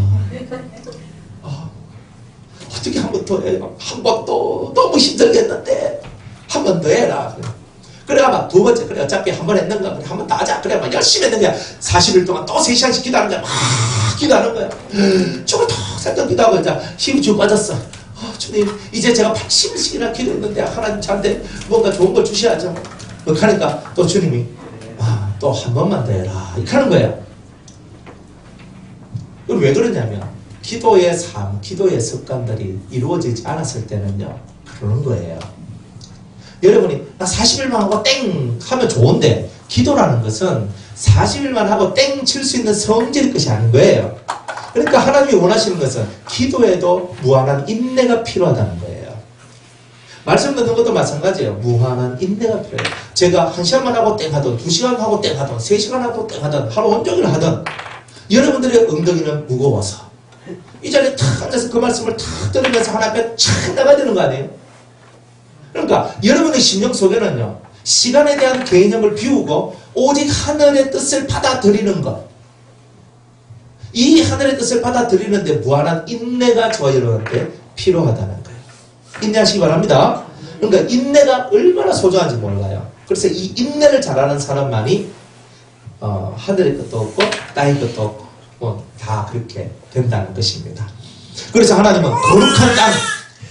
어떻게 한 번 더 해? 한 번 또 너무 힘들겠는데 한 번 더 해라. 그래 아마 두 번째 그래 어차피 한 번 했는가 그래 한 번 더 하자. 그래 막 열심히 했는 거야. 40일 동안 또 3시간씩 기도하는 거야. 막 기도하는 거야. 죽을 턱 살짝 기도하고 이제 힘이 쭉 빠졌어. 주님 이제 제가 80일씩이나 기도했는데 하나님 저한테 뭔가 좋은 걸 주셔야죠. 그렇게 하니까 또 주님이 또 한 번만 더 해라 이렇게 하는 거예요. 그럼 왜 그러냐면 기도의 삶, 기도의 습관들이 이루어지지 않았을 때는요 그러는 거예요. 여러분이 나 40일만 하고 땡 하면 좋은데, 기도라는 것은 40일만 하고 땡 칠 수 있는 성질의 것이 아닌 거예요. 그러니까 하나님이 원하시는 것은 기도에도 무한한 인내가 필요하다는 거예요. 말씀 듣는 것도 마찬가지예요. 무한한 인내가 필요해요. 제가 1시간만 하고 땡 하든 2시간 하고 땡 하든 3시간 하고 땡 하든 하루 온종일 하든 여러분들의 엉덩이는 무거워서 이 자리에 탁 앉아서 그 말씀을 탁 들으면서 하나님 앞에 탁 나가야 되는 거 아니에요? 그러니까 여러분의 심령 속에는요 시간에 대한 개념을 비우고 오직 하늘의 뜻을 받아들이는 것, 이 하늘의 뜻을 받아들이는데 무한한 인내가 저와 여러분한테 필요하다는 거예요. 인내하시기 바랍니다. 그러니까 인내가 얼마나 소중한지 몰라요. 그래서 이 인내를 잘하는 사람만이 하늘의 것도 없고 땅의 것도 없고 다 그렇게 된다는 것입니다. 그래서 하나님은 거룩한 땅,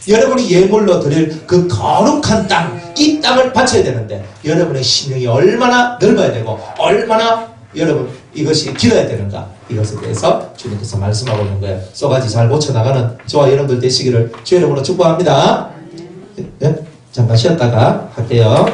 여러분이 예물로 드릴 그 거룩한 땅, 이 땅을 바쳐야 되는데 여러분의 심령이 얼마나 넓어야 되고 얼마나 여러분 이것이 길어야 되는가, 이것에 대해서 주님께서 말씀하고 있는 거예요. 쏘가지 잘 고쳐나가는 저와 여러분들 되시기를 주의 이름으로 축복합니다. 네? 잠깐 쉬었다가 할게요.